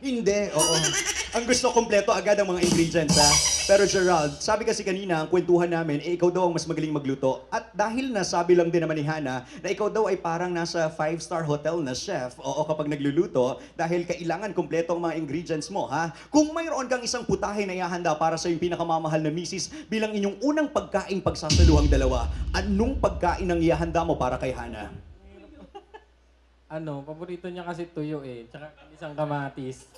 hindi, oo. Ang gusto kompleto agad ang mga ingredients, ha? Pero Gerald, sabi kasi kanina, ang kwentuhan namin, ikaw daw ang mas magaling magluto. At dahil nasabi lang din naman ni Hannah, na ikaw daw ay parang nasa 5-star hotel na chef, oo, kapag nagluluto, dahil kailangan kompleto ang mga ingredients mo, ha? Kung mayroon kang isang putahe na ihahanda para sa iyong pinakamamahal na misis, bilang inyong unang pagkain pagsasaluhang dalawa, anong pagkain ang ihahanda mo para kay Hannah? Paborito niya kasi tuyo tsaka isang kamatis.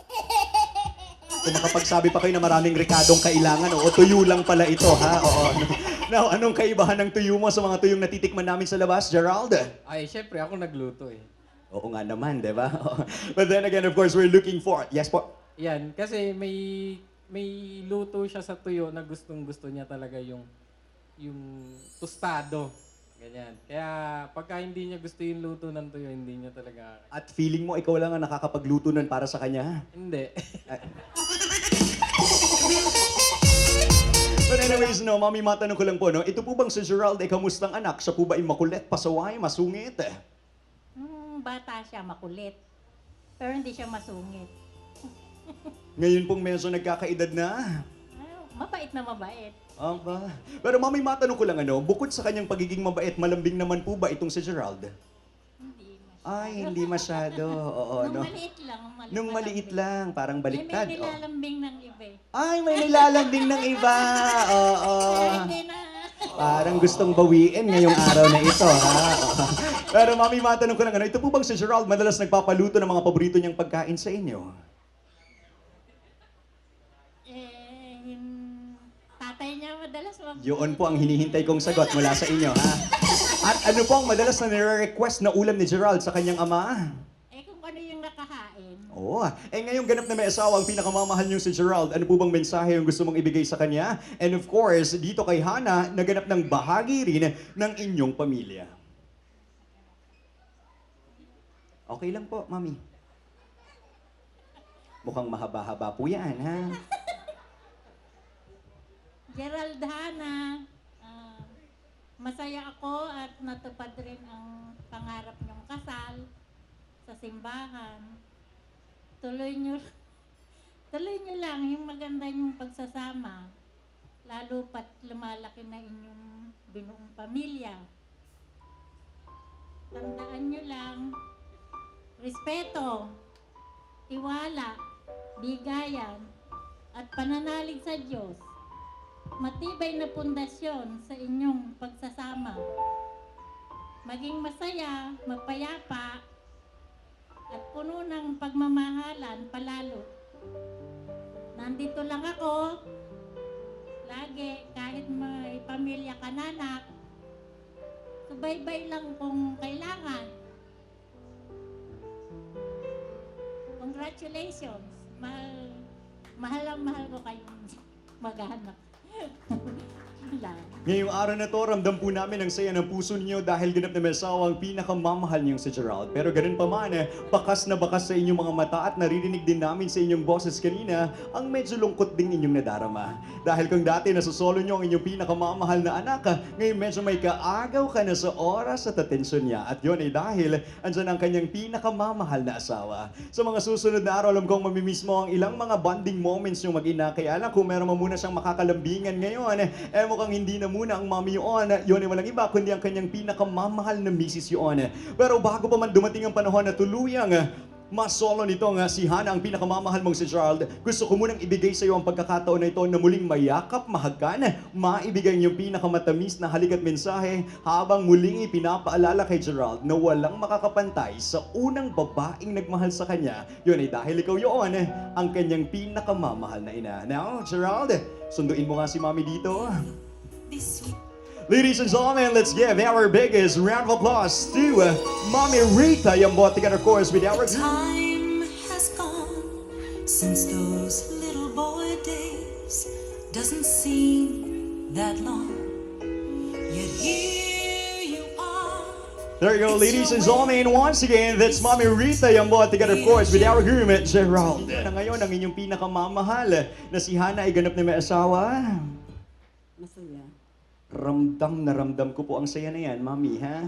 Kung makapagsabi pa kayo na maraming rekadong kailangan, tuyo lang pala ito, ha? Oo. Now, anong kaibahan ng tuyo mo sa mga tuyong natitikman namin sa labas, Gerald? Ay, syempre ako nagluto Oo nga naman, di ba? But then again, of course, we're looking for... Yes po? Yan, kasi may luto siya sa tuyo na gustong-gusto niya talaga yung tostado. Ganyan. Kaya pagka hindi niya gusto yung luto ng tuyo, hindi niya talaga... At feeling mo, ikaw lang ang nakakapagluto nun para sa kanya? Hindi. But anyways, no, Mami, matanong ko lang po, no, ito po bang si Gerald ay kamustang anak? Siya po ba ay makulit, pasaway, masungit? Bata siya, makulit. Pero hindi siya masungit. Ngayon pong medyo nagkakaedad na. Mabait na mabait. Aba. Pero Mami, matanong ko lang, ano, bukod sa kanyang pagiging mabait, malambing naman po ba itong si Gerald? Hindi masyado. Ay, hindi masyado. Oo, Nung no? maliit lang. Nung maliit lang, parang baliktad. May Oh. nilalambing ng iba eh. Ay, may nilalambing ng iba. Oo. Hindi na. Parang gustong bawiin ngayong araw na ito, ha? Oo. Pero Mami, matanong ko lang, ano, ito po bang si Gerald madalas nagpapaluto ng mga paborito niyang pagkain sa inyo? Yung tatay niya madalas Yun po ang hinihintay kong sagot mula sa inyo, ha? At ano po ang madalas na nire-request na ulam ni Gerald sa kanyang ama? kung ano yung nakahain. Oo. Ngayong ganap na may asawa, ang pinakamamahal niyo si Gerald, ano po bang mensahe yung gusto mong ibigay sa kanya? And of course, dito kay Hana, naganap ng bahagi rin ng inyong pamilya. Okay lang po, Mami. Mukhang mahaba-haba po yan, ha? Gerald Hana, masaya ako at natupad rin ang pangarap niyong kasal sa simbahan. Tuloy niyo lang yung maganda yung pagsasama, lalo pat lumalaki na inyong binuong pamilya. Tandaan niyo lang, respeto, tiwala, bigayan, at pananalig sa Diyos. Matibay na pundasyon sa inyong pagsasama. Maging masaya, mapayapa, at puno ng pagmamahalan palalo. Nandito lang ako, lagi, kahit may pamilya ka na anak, subaybay lang kung kailangan. Congratulations! Mahal ko kayong maghanap. Ngayong araw na to, ramdam po namin ang saya ng puso niyo dahil ganap na may asawa ang pinakamamahal niyong si Gerald. Pero ganun pa man, bakas na bakas sa inyong mga mata at naririnig din namin sa inyong boses kanina ang medyo lungkot din inyong nadarama. Dahil kung dati nasosolo niyo ang inyong pinakamamahal na anak, ngayon medyo may kaagaw ka na sa oras at atensyon niya. At yun ay dahil andyan ang kanyang pinakamamahal na asawa. Sa mga susunod na araw, alam kong mamimiss mo ang ilang mga bonding moments yung mag-ina. Kaya lang kung meron mo muna siyang makakalambingan ngayon, mukhang hindi na muna ang mami yun. Yun ay walang iba kundi ang kanyang pinakamamahal na misis yun. Pero bago pa man dumating ang panahon na tuluyang masolo nitong si Hana, ang pinakamamahal mong si Gerald, gusto ko munang ibigay sa iyo ang pagkakataon na ito na muling mayakap, mahagkan, maibigay yung pinakamatamis na halik at mensahe habang muling ipinapaalala kay Gerald na walang makakapantay sa unang babaeng nagmahal sa kanya. Yun ay dahil ikaw yun, ang kanyang pinakamamahal na ina. Now, Gerald, sunduin mo nga si mami dito. Ladies and gentlemen, let's give our biggest round of applause to Mommy Rita Yambot, together of course with our Time has gone since those little boy days. Doesn't seem that long. Yet here you are. There you go, ladies and gentlemen. Once again, that's Mommy Rita Yambot, together of course with our groom, Gerald. Na ngayon, ang inyong pinakamamahal na si Hana ay ganap na may asawa. Masaya. Ramdam na ramdam ko po ang saya na yan, Mami, ha?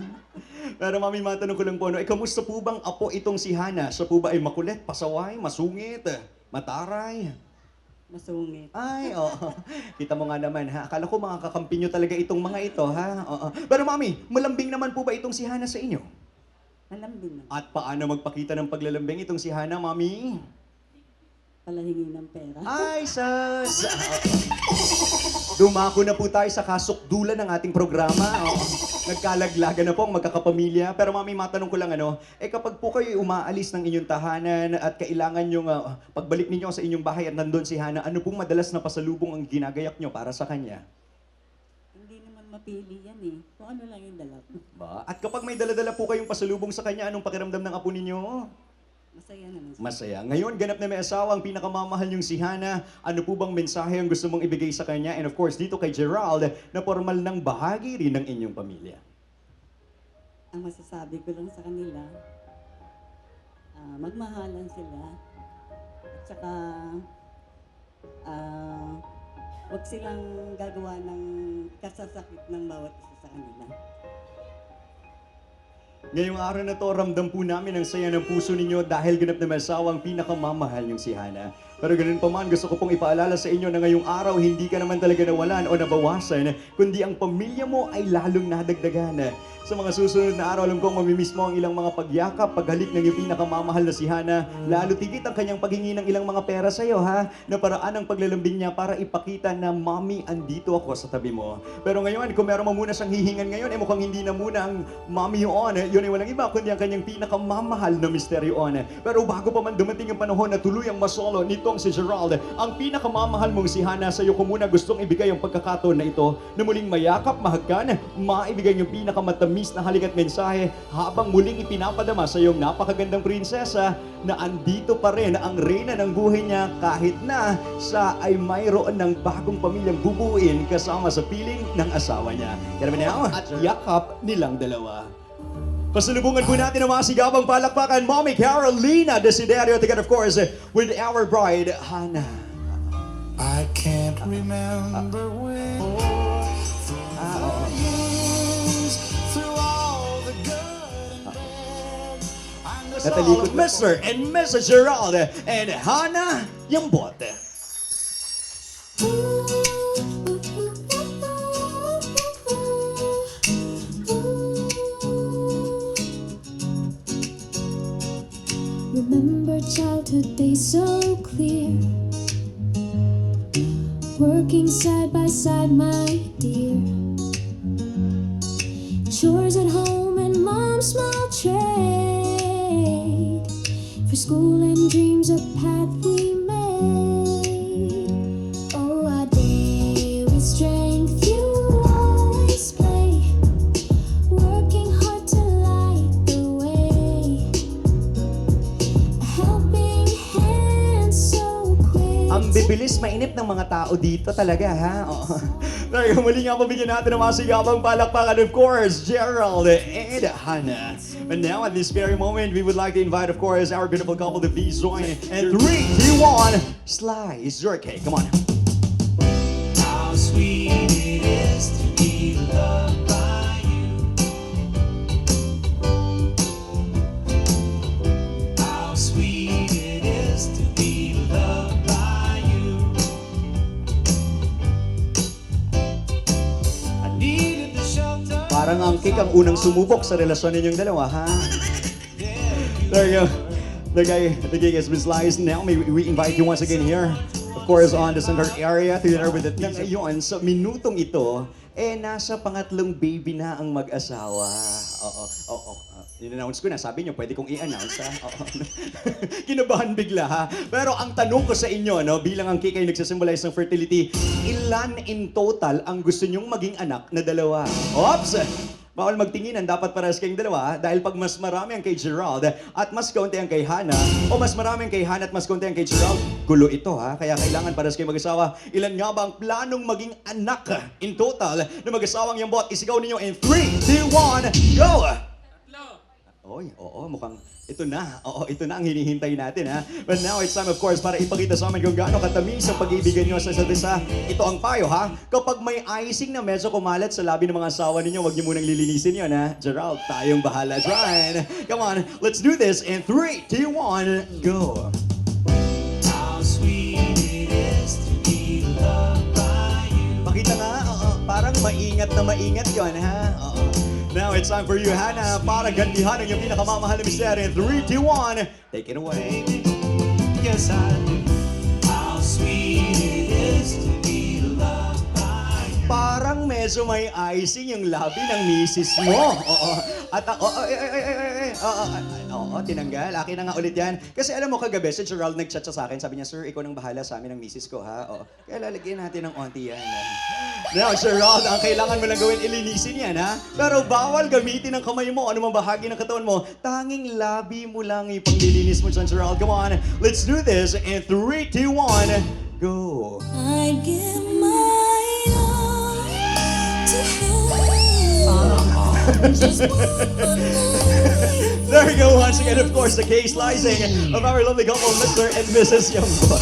Pero Mami, matanong ko lang po, kamusta po bang apo itong si Hana? Siya po ba ay makulit, pasaway, masungit, mataray? Masungit. Ay, oo. Kita mo nga naman, ha? Akala ko mga kakampi nyo talaga itong mga ito, ha? Oo. Pero Mami, malambing naman po ba itong si Hana sa inyo? Malambing na. At paano magpakita ng paglalambing itong si Hana, Mami? Palahingi ng pera. Ay, sus! Dumako na po tayo sa kasukdulan ng ating programa. Nagkalaglagan na po ang magkakapamilya. Pero Mami, matanong ko lang kapag po kayo umaalis ng inyong tahanan at kailangan yung pagbalik ninyo sa inyong bahay at nandun si Hana, ano pong madalas na pasalubong ang ginagayak nyo para sa kanya? Hindi naman mapili yan eh. Kung ano lang yung dala. Ba? At kapag may dala-dala po kayong pasalubong sa kanya, anong pakiramdam ng apo ninyo? Masaya naman. Masaya. Ngayon, ganap na may asawa, ang pinakamamahal niyong si Hana. Ano po bang mensahe ang gusto mong ibigay sa kanya? And of course, dito kay Gerald, na formal ng bahagi rin ng inyong pamilya. Ang masasabi ko lang sa kanila, magmahalan sila. At saka, Huwag silang gagawa ng kasasakit ng bawat isa sa kanila. Ngayong araw na to, ramdam po namin ang saya ng puso ninyo dahil ganap na masawa ang pinakamamahal niyong si Hana. Pero ganun pa man, gusto ko pong ipaalala sa inyo na ngayong araw, hindi ka naman talaga nawalan o nabawasan, kundi ang pamilya mo ay lalong nadagdagan. Sa mga susunod na araw, alam kong mamimiss mo ang ilang mga pagyakap, paghalik ng iyong pinakamamahal na si Hana, lalo tigit ang kanyang paghingi ng ilang mga pera sa iyo, ha? Na paraan ang paglalambing niya para ipakita na, Mommy, andito ako sa tabi mo. Pero ngayon, kung meron mo muna siyang hihingan ngayon, mukhang hindi na muna ang Mommy yun. Yun ay walang iba, kundi ang kanyang pinakamamahal na misteryo on. Pero bago pa man dumating ang panahon na tuluyang masolo nitong si Gerald, ang pinakamamahal mong si Hana, sa iyo ko muna gustong ibigay ang pagkakataon na ito na muling mayakap, mahagkan, maibigay yung pinakamatamis na halik at mensahe habang muling ipinapadama sa iyong napakagandang prinsesa na andito pa rin ang reyna ng buhay niya kahit na siya ay mayroon ng bagong pamilyang bubuin kasama sa piling ng asawa niya. Kaya naman now, at yakap nilang dalawa. Pasalubungan po natin ang mga sigabang palakpakan, Mommy Carolina Desiderio, together of course with our bride, Hana. I can't remember when. Through all the good and bad, I miss all Natalikod of the Mr. and Mrs. Gerald and Hana Yambot. Remember childhood days so clear, working side by side, my dear. Chores at home and mom's small trade, for school and dreams a path we made. Oh, our day with strength you always play, working hard to light the way, a helping hand so quick. Ang bibilis mainip ng mga tao dito talaga, ha? Oo. Pero muli nga pabigyan natin ng mga sigabang palakpakan, of course, Gerald and Hana. But now, at this very moment, we would like to invite, of course, our beautiful couple to please join. And 3, 2, 1, slice your cake. Come on. How sweet it is to be loved by you. How sweet it is to be loved by you. I needed the shelter. Parang ang cake ang unang sumubok sa relasyon ninyong dalawa, ha? There you go. The cake has been sliced. Now, may we invite you once again here. Of course, on the center area, together with the team. Ngayon, sa minutong ito, nasa pangatlong baby na ang mag-asawa. Oo. In-announce ko na, sabi niyo, pwede kong i-announce, ha? Oo. Kinabahan bigla, ha? Pero ang tanong ko sa inyo, no, bilang ang cake ay nagsisymbolize ng fertility, ilan in total ang gusto niyong maging anak na dalawa? Oops! Bawal magtinginan, dapat parehas kayong dalawa dahil pag mas marami ang kay Gerald at mas kaunti ang kay Hana o mas marami ang kay Hana at mas kaunti ang kay Gerald, gulo ito, ha? Kaya kailangan parehas kayong mag-asawa. Ilan nga ba ang planong maging anak in total na mag-asawang Yambot? Isigaw ninyo in 3, 2, 1, go! Oy, oo, mukhang ito na. Oo, ito na ang hinihintay natin, ha? But now, it's time, of course, para ipakita sa amin kung gaano katamis ang pag-iibigan nyo sa isa't isa. Ito ang payo, ha? Kapag may icing na medyo kumalat sa labi ng mga asawa ninyo, huwag nyo munang lilinisin yun, ha? Gerald, tayong bahala dyan. Come on, let's do this in 3, 2, 1, go! How sweet it is to be loved by you. Pakita nga, parang maingat na maingat yun, ha? Oo. Now, it's time for you, Hana, para gantihan ang iyong pinakamamahal na misteryo. 3, 2, 1, take it away. Yes, I do. How sweet it is to be loved by you. Parang medyo may icing yung labi ng misis mo. Oo. At, tinanggal. Akin na nga ulit yan. Kasi alam mo, kagabi, si Gerald nag-chat siya sa akin. Sabi niya, sir, ikaw nang bahala sa amin ng misis ko, ha? Oo. Kaya lalagyan natin ng onti yan. Now, Gerald, ang kailangan mo lang gawin, ilinisin yan, ha? Pero bawal gamitin ang kamay mo, ano mang bahagi ng katawan mo. Tanging labi mo lang ipanglilinis mo dyan, Gerald. Come on, let's do this in 3, 2, 1, go! I'd give my all to have just one night. There we go, once again, of course, the cake slicing of our lovely couple, Mr. and Mrs. Yambot.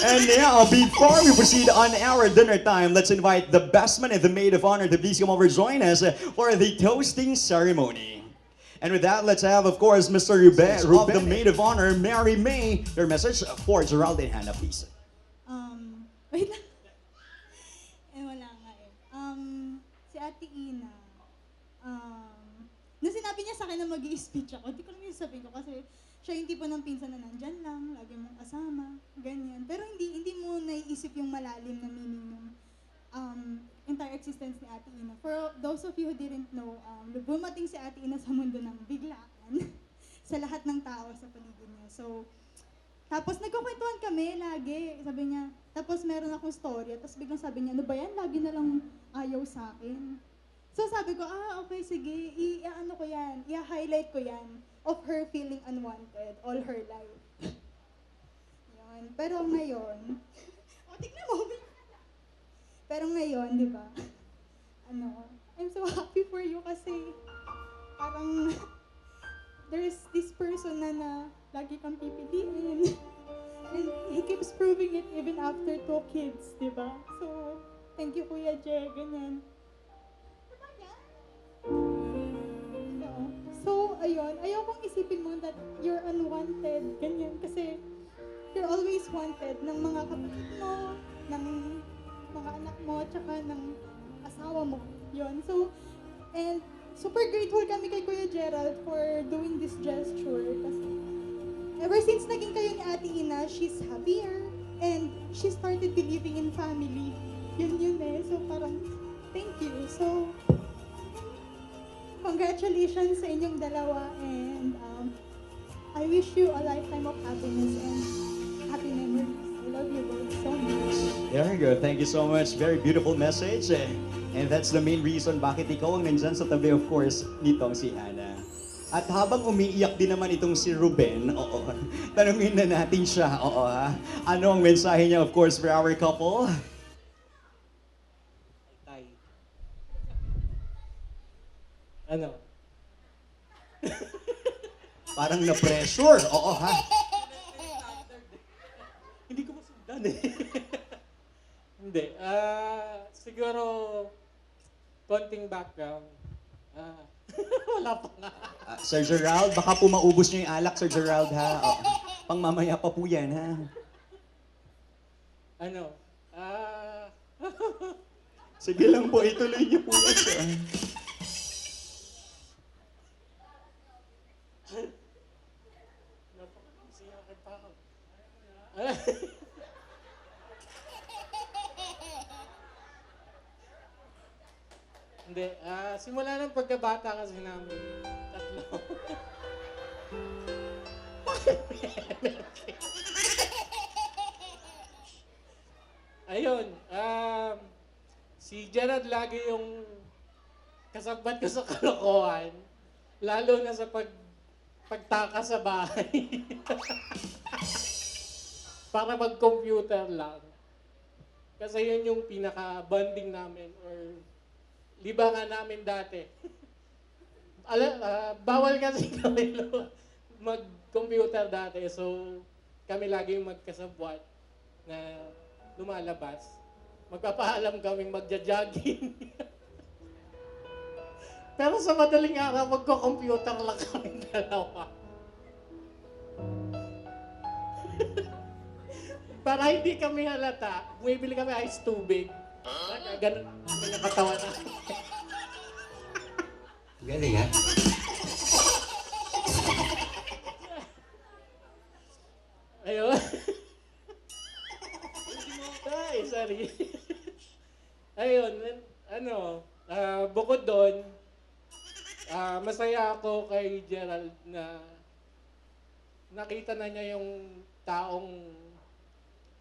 And now, before we proceed on our dinner time, let's invite the best man and the maid of honor to please come over and join us for the toasting ceremony. And with that, let's have, of course, Mr. Ruben, the maid of honor, Mary May. Your message for Geraldine Hannah, please. Wait lang. Wala nga eh. Si Ate Ina, nung sinabi niya sa akin na mag-i-speech ako, hindi ko lang yung sabihin ko kasi siya yung tipo ng pinsan na nandyan lang, lagi mong kasama, ganyan. Pero hindi mo naiisip yung malalim na meaning ng entire existence ni Ate Ina. For those of you who didn't know, bumating si Ate Ina sa mundo ng biglaan sa lahat ng tao sa paligid niya. So, tapos nagkukwentuhan kami lagi, sabi niya. Tapos meron akong story, tapos biglang sabi niya, ano ba yan? Lagi na lang ayaw sa akin. So sabi ko, okay, sige, i-ano ko yan, i-highlight ko yan of her feeling unwanted all her life. Yan. Pero ngayon, tignan mo, pero ngayon, di ba, I'm so happy for you kasi parang there's this person na lagi kang pipiliin. And he keeps proving it even after 2 kids, di ba? So, thank you, Kuya Je, ganyan. So, ayun, ayokong isipin mo that you're unwanted, ganyan, kasi you're always wanted ng mga kapatid mo, ng mga anak mo, tsaka ng asawa mo, yun. So, and super grateful kami kay Kuya Gerald for doing this gesture, kasi ever since naging kayo ni Ate Ina, she's happier, and she started believing in family. Yun eh, so parang, thank you. So, congratulations sa inyong dalawa, and I wish you a lifetime of happiness and happy memories. I love you both so much. There you go. Thank you so much. Very beautiful message. And that's the main reason bakit ikaw ang nandyan sa tabi, of course, nitong si Hannah. At habang umiiyak din naman itong si Ruben, tanungin na natin siya, ano ang mensahe niya, of course, for our couple? Ano? Parang na-pressure, Hindi ko masundan eh. Hindi. Siguro, konting background. Wala pa nga. Sir Gerald, baka po maubos niyo yung alak, Sir Gerald, ha? Pang mamaya pa po yan, ha? Sige lang po, ituloy niyo po yan, sir. Hindi. Simula ng pagkabata kasi namin, 3. Ayun. Si Gerard lagi yung kasabot ko sa kalokohan. Lalo na sa pagtaka sa bahay. Para mag-computer lang. Kasi yun yung pinaka-bonding namin or libangan namin dati. Bawal kasi kami mag-computer dati. So, kami lagi yung magkasabwat na lumalabas. Magpapaalam kaming magja-jogging. Pero sa madaling araw, magko-computer lang kami dalawa. Para hindi kami halata, bumibili kami ice tubig. Ganun yung katawan namin. Galing ha? Ayun. Ay, sorry. Ayun, bukod doon, masaya ako kay Gerald na nakita na niya yung taong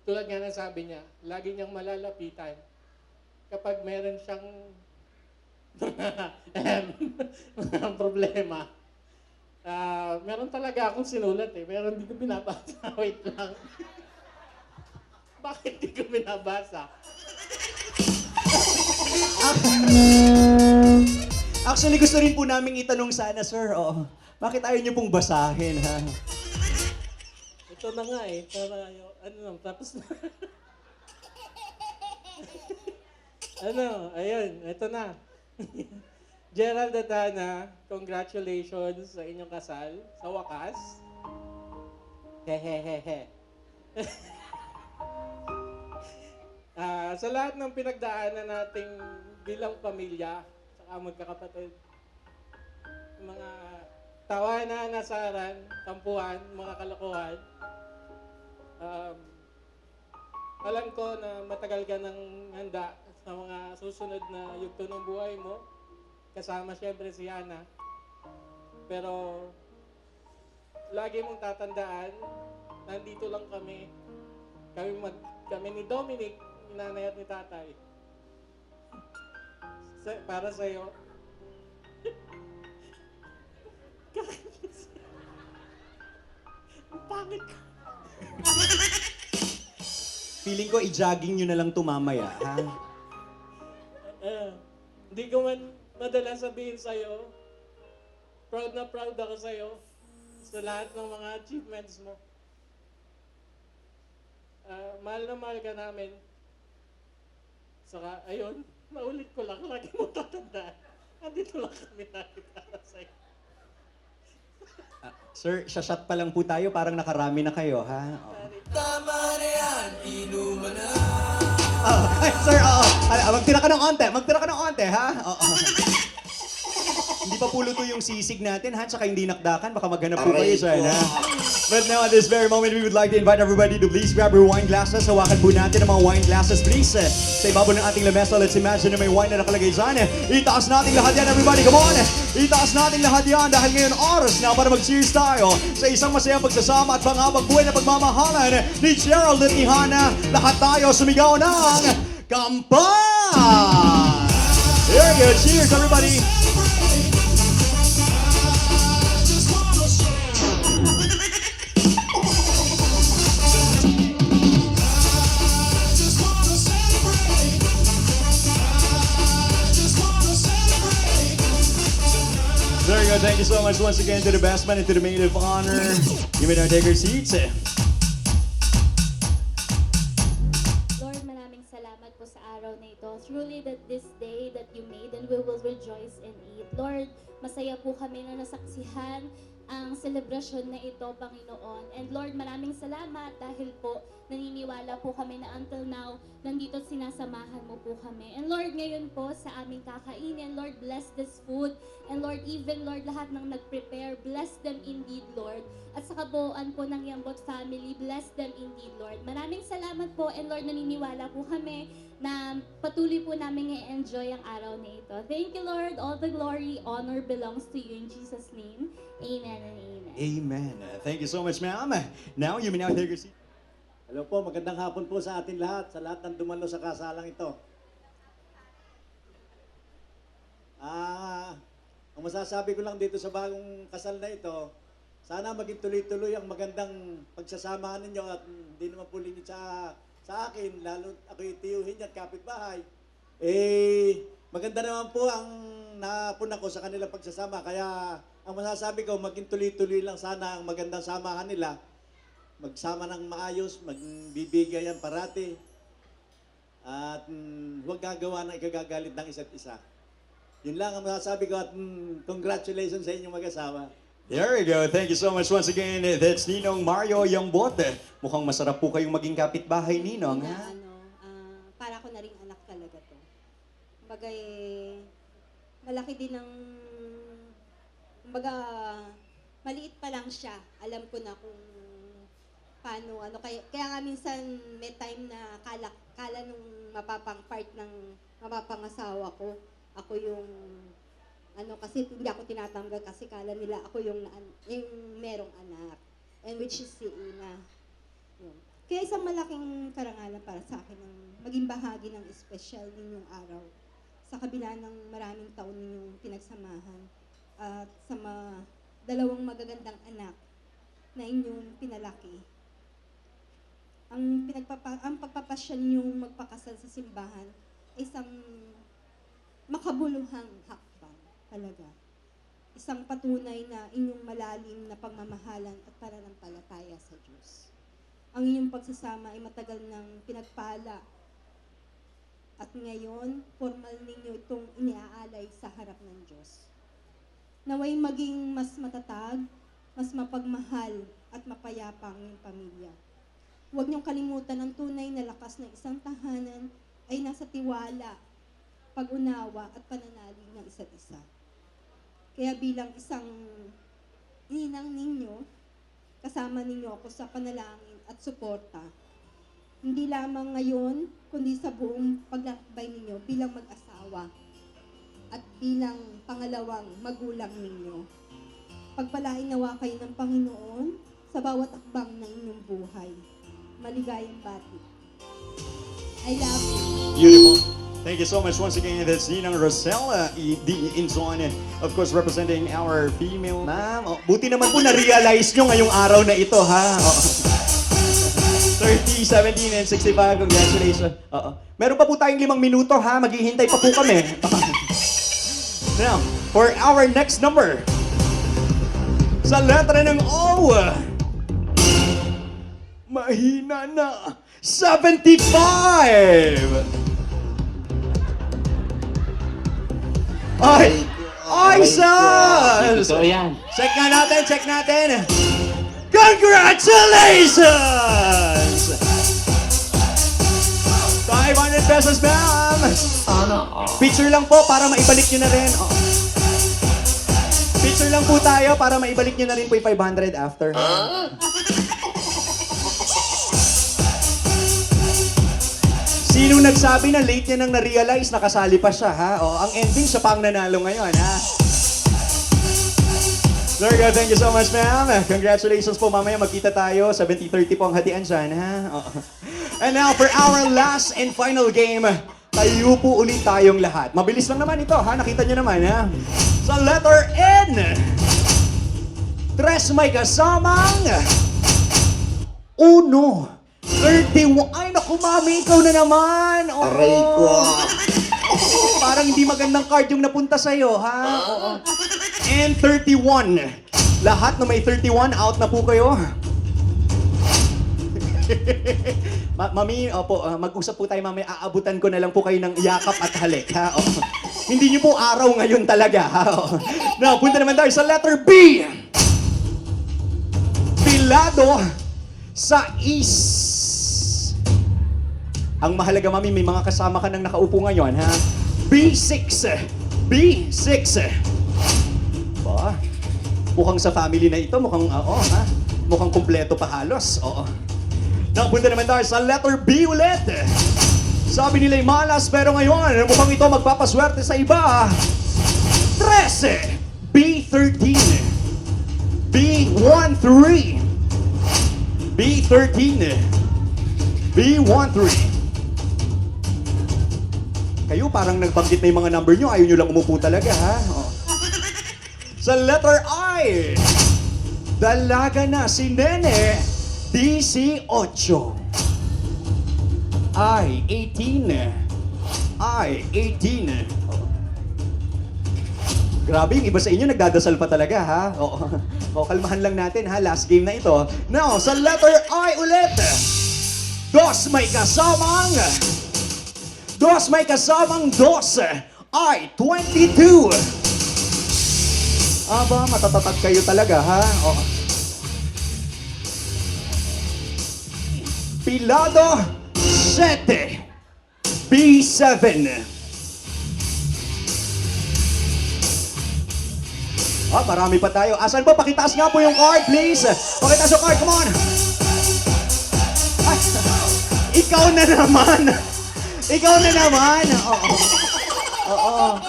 tulad nga ng sabi niya, lagi niyang malalapitan kapag meron siyang mga problema. Meron talaga akong sinulat pero hindi ko binabasa. Wait lang. Bakit hindi ko binabasa? Actually, gusto rin po namin itanong sana, sir, bakit ayaw niyo pong basahin, ha? Ito na nga eh, para ano lang, tapos na. Ano, ayun, ito na. Gerald at Hannah, congratulations sa inyong kasal, sa wakas. Hehehehe. Sa lahat ng pinagdaanan nating bilang pamilya, saka magkakapatid, mga tawanan, nasaran, tampuhan, mga kalokohan, alam ko na matagal ka nang handa sa mga susunod na yugto ng buhay mo, kasama siyempre si Hannah. Pero lagi mong tatandaan, nandito lang kami. Kami ni Dominic, ni nanay at ni tatay. Para sa'yo. Ang pangit ka. Feeling ko i-jogging nyo na lang tumamaya, ha? Hindi ko man madalas sabihin sa'yo, proud na proud ako sa'yo sa lahat ng mga achievements mo. Mahal na mahal ka namin. Saka, ayun, naulit ko lang, lagi mo tatandaan. Andito lang kami natin para sa'yo. Sir, shot pa lang po tayo, parang nakarami na kayo, ha? Oo. Tama na yan, inuman na. Ay, sir, oo. Magtira ka ng onte, ha? Oo. Hindi pa po luto yung sisig natin, ha? Tsaka hindi nakdakan, baka maghanap po kayo, sir, ha? But now, at this very moment, we would like to invite everybody to please grab your wine glasses. Hawakan po natin ang mga wine glasses, please. Sa ibabaw ng ating lamesa, let's imagine na may wine na nakalagay dyan. Itaas natin lahat yan, everybody, come on! Itaas natin lahat yan dahil ngayon oras na para mag-cheers tayo sa isang masayang pagsasama at panghabang buhay na pagmamahalan ni Gerald at ni Hannah. Lahat tayo sumigaw ng Kampan! Here you go, cheers, everybody! There you go. Thank you so much once again to the best man and to the maid of honor. You may now take your seats. Lord, maraming salamat po sa araw na ito. Truly that this day that you made and we will rejoice in it. Lord, masaya po kami na nasaksihan ang selebrasyon na ito, Panginoon. And Lord, maraming salamat dahil po naniniwala po kami na until now, nandito at sinasamahan mo po kami. And Lord, ngayon po sa aming kakainin, Lord, bless this food. And Lord, even Lord, lahat ng nag-prepare, bless them indeed, Lord. At sa kabuuan po ng Yambot family, bless them indeed, Lord. Maraming salamat po and Lord, naniniwala po kami na patuloy po namin i-enjoy ang araw na ito. Thank you, Lord. All the glory, honor belongs to you in Jesus' name. Amen and amen. Amen. Thank you so much, ma'am. Now, you may now take your seat. Hello po, magandang hapon po sa atin lahat, sa lahat ng dumalo sa kasalang ito. Ang masasabi ko lang dito sa bagong kasal na ito, sana maging tuloy-tuloy ang magandang pagsasamahan ninyo at hindi naman po lingid sa akin, lalo ako'y tiyuhin at kapitbahay. Maganda naman po ang napuna ko sa kanilang pagsasama, kaya ang masasabi ko, maging tuloy-tuloy lang sana ang magandang samahan nila. Magsama ng maayos, magbibigayan parati, at huwag gagawa ng ikagagalit ng isa't isa. Yun lang ang masasabi ko at congratulations sa inyong mag-asawa. There you go. Thank you so much once again. That's Ninong Mario Yambot. Mukhang masarap po kayong maging kapitbahay, Ninong, ha? Para ko na rin anak talaga to. Kumbaga malaki din ng, kumbaga, maliit pa lang siya. Alam ko na kung paano, kaya nga minsan may time na kala nung mapapang part ng mapapangasawa ko, ako yung, kasi hindi ako tinatanggap kasi kala nila ako yung merong anak. And which is si Ina. Yun. Kaya isang malaking karangalan para sa akin ng maging bahagi ng espesyal ninyong araw sa kabila ng maraming taon ninyong pinagsamahan at sa dalawang magagandang anak na inyong pinalaki. Ang pagpapasya ninyong magpakasal sa simbahan ay isang makabuluhang hakbang talaga. Isang patunay na inyong malalim na pagmamahalan at pananampalataya sa Diyos. ang inyong pagsasama ay matagal ng pinagpala. At ngayon, formal ninyo itong iniaalay sa harap ng Diyos. Naway maging mas matatag, mas mapagmahal at mapayapa ang iyong pamilya. Huwag niyong kalimutan ang tunay na lakas ng isang tahanan ay nasa tiwala, pag-unawa at pananalig ng isa't isa. Kaya bilang isang ninang ninyo, kasama ninyo ako sa panalangin at suporta. Hindi lamang ngayon, kundi sa buong paglalakbay ninyo bilang mag-asawa at bilang pangalawang magulang ninyo. Pagpalain nawa kayo ng Panginoon sa bawat akbang ng inyong buhay. Maligayang bati. I love you. Beautiful. Thank you so much once again. That's Ninang Rosella, the Inzon, of course representing our female. Ma'am, buti naman po na-realize nyo ngayong araw na ito, ha? 30, 17, and 65. Congratulations. Meron pa po tayong 5 minuto, ha? Maghihintay pa po kami. Now, for our next number, sa letra ng O, mahina na, 75! Ay, sus! Ito yan. Check natin. Congratulations! 500 pesos, ma'am! Picture lang po para maibalik nyo na rin. Picture lang po tayo para maibalik nyo na rin po yung 500 after. Sino nagsabi na late niya nang na-realize nakasali pa siya, ha? Ang ending siya pa ang nanalo ngayon, ha? Lorga, thank you so much, ma'am. Congratulations po, mamaya magkita tayo. 70-30 po ang hatian dyan, ha? And now, for our last and final game, tayo po ulit tayong lahat. Mabilis lang naman ito, ha? Nakita nyo naman, ha? Sa letter N, tres may kasamang 1. 31. Ay, naku, mami, ikaw na naman. Aray ko. Parang hindi magandang card yung napunta sa'yo, ha? And 31. Lahat na may 31, out na po kayo. Mami, opo, mag-usap po tayo, mami. Aabutan ko na lang po kayo ng yakap at halik, ha? Hindi niyo po araw ngayon talaga, ha? Now, punta naman tayo sa letter B. Pilado sa is. Ang mahalaga, mami, may mga kasama ka nang nakaupo ngayon, ha? B6. B6. Ba? Mukhang sa family na ito, mukhang, ha? Mukhang kumpleto pa halos, oo. Napunta naman tayo sa letter B ulit. Sabi nila'y malas, pero ngayon, mukhang ito magpapaswerte sa iba. 13. B13. B13. B13. B13. Kayo parang nagbanggit na yung mga number nyo, ayaw nyo lang umupo talaga, ha? Sa letter I, dalaga na si Nene, 18. I, 18. I, 18. Grabe, yung iba sa inyo nagdadasal pa talaga, ha? Kalmahan lang natin, ha? Last game na ito. Now, sa letter I ulit, dos may kasamang 2. I, 22. Aba, matatatag kayo talaga, ha? Pilado 7. B7. Marami pa tayo. Asan po? Pakitaas nga po yung card, please. Pakitaas yung card, come on. Ay, ikaw na naman. Ikaw na naman. Oo.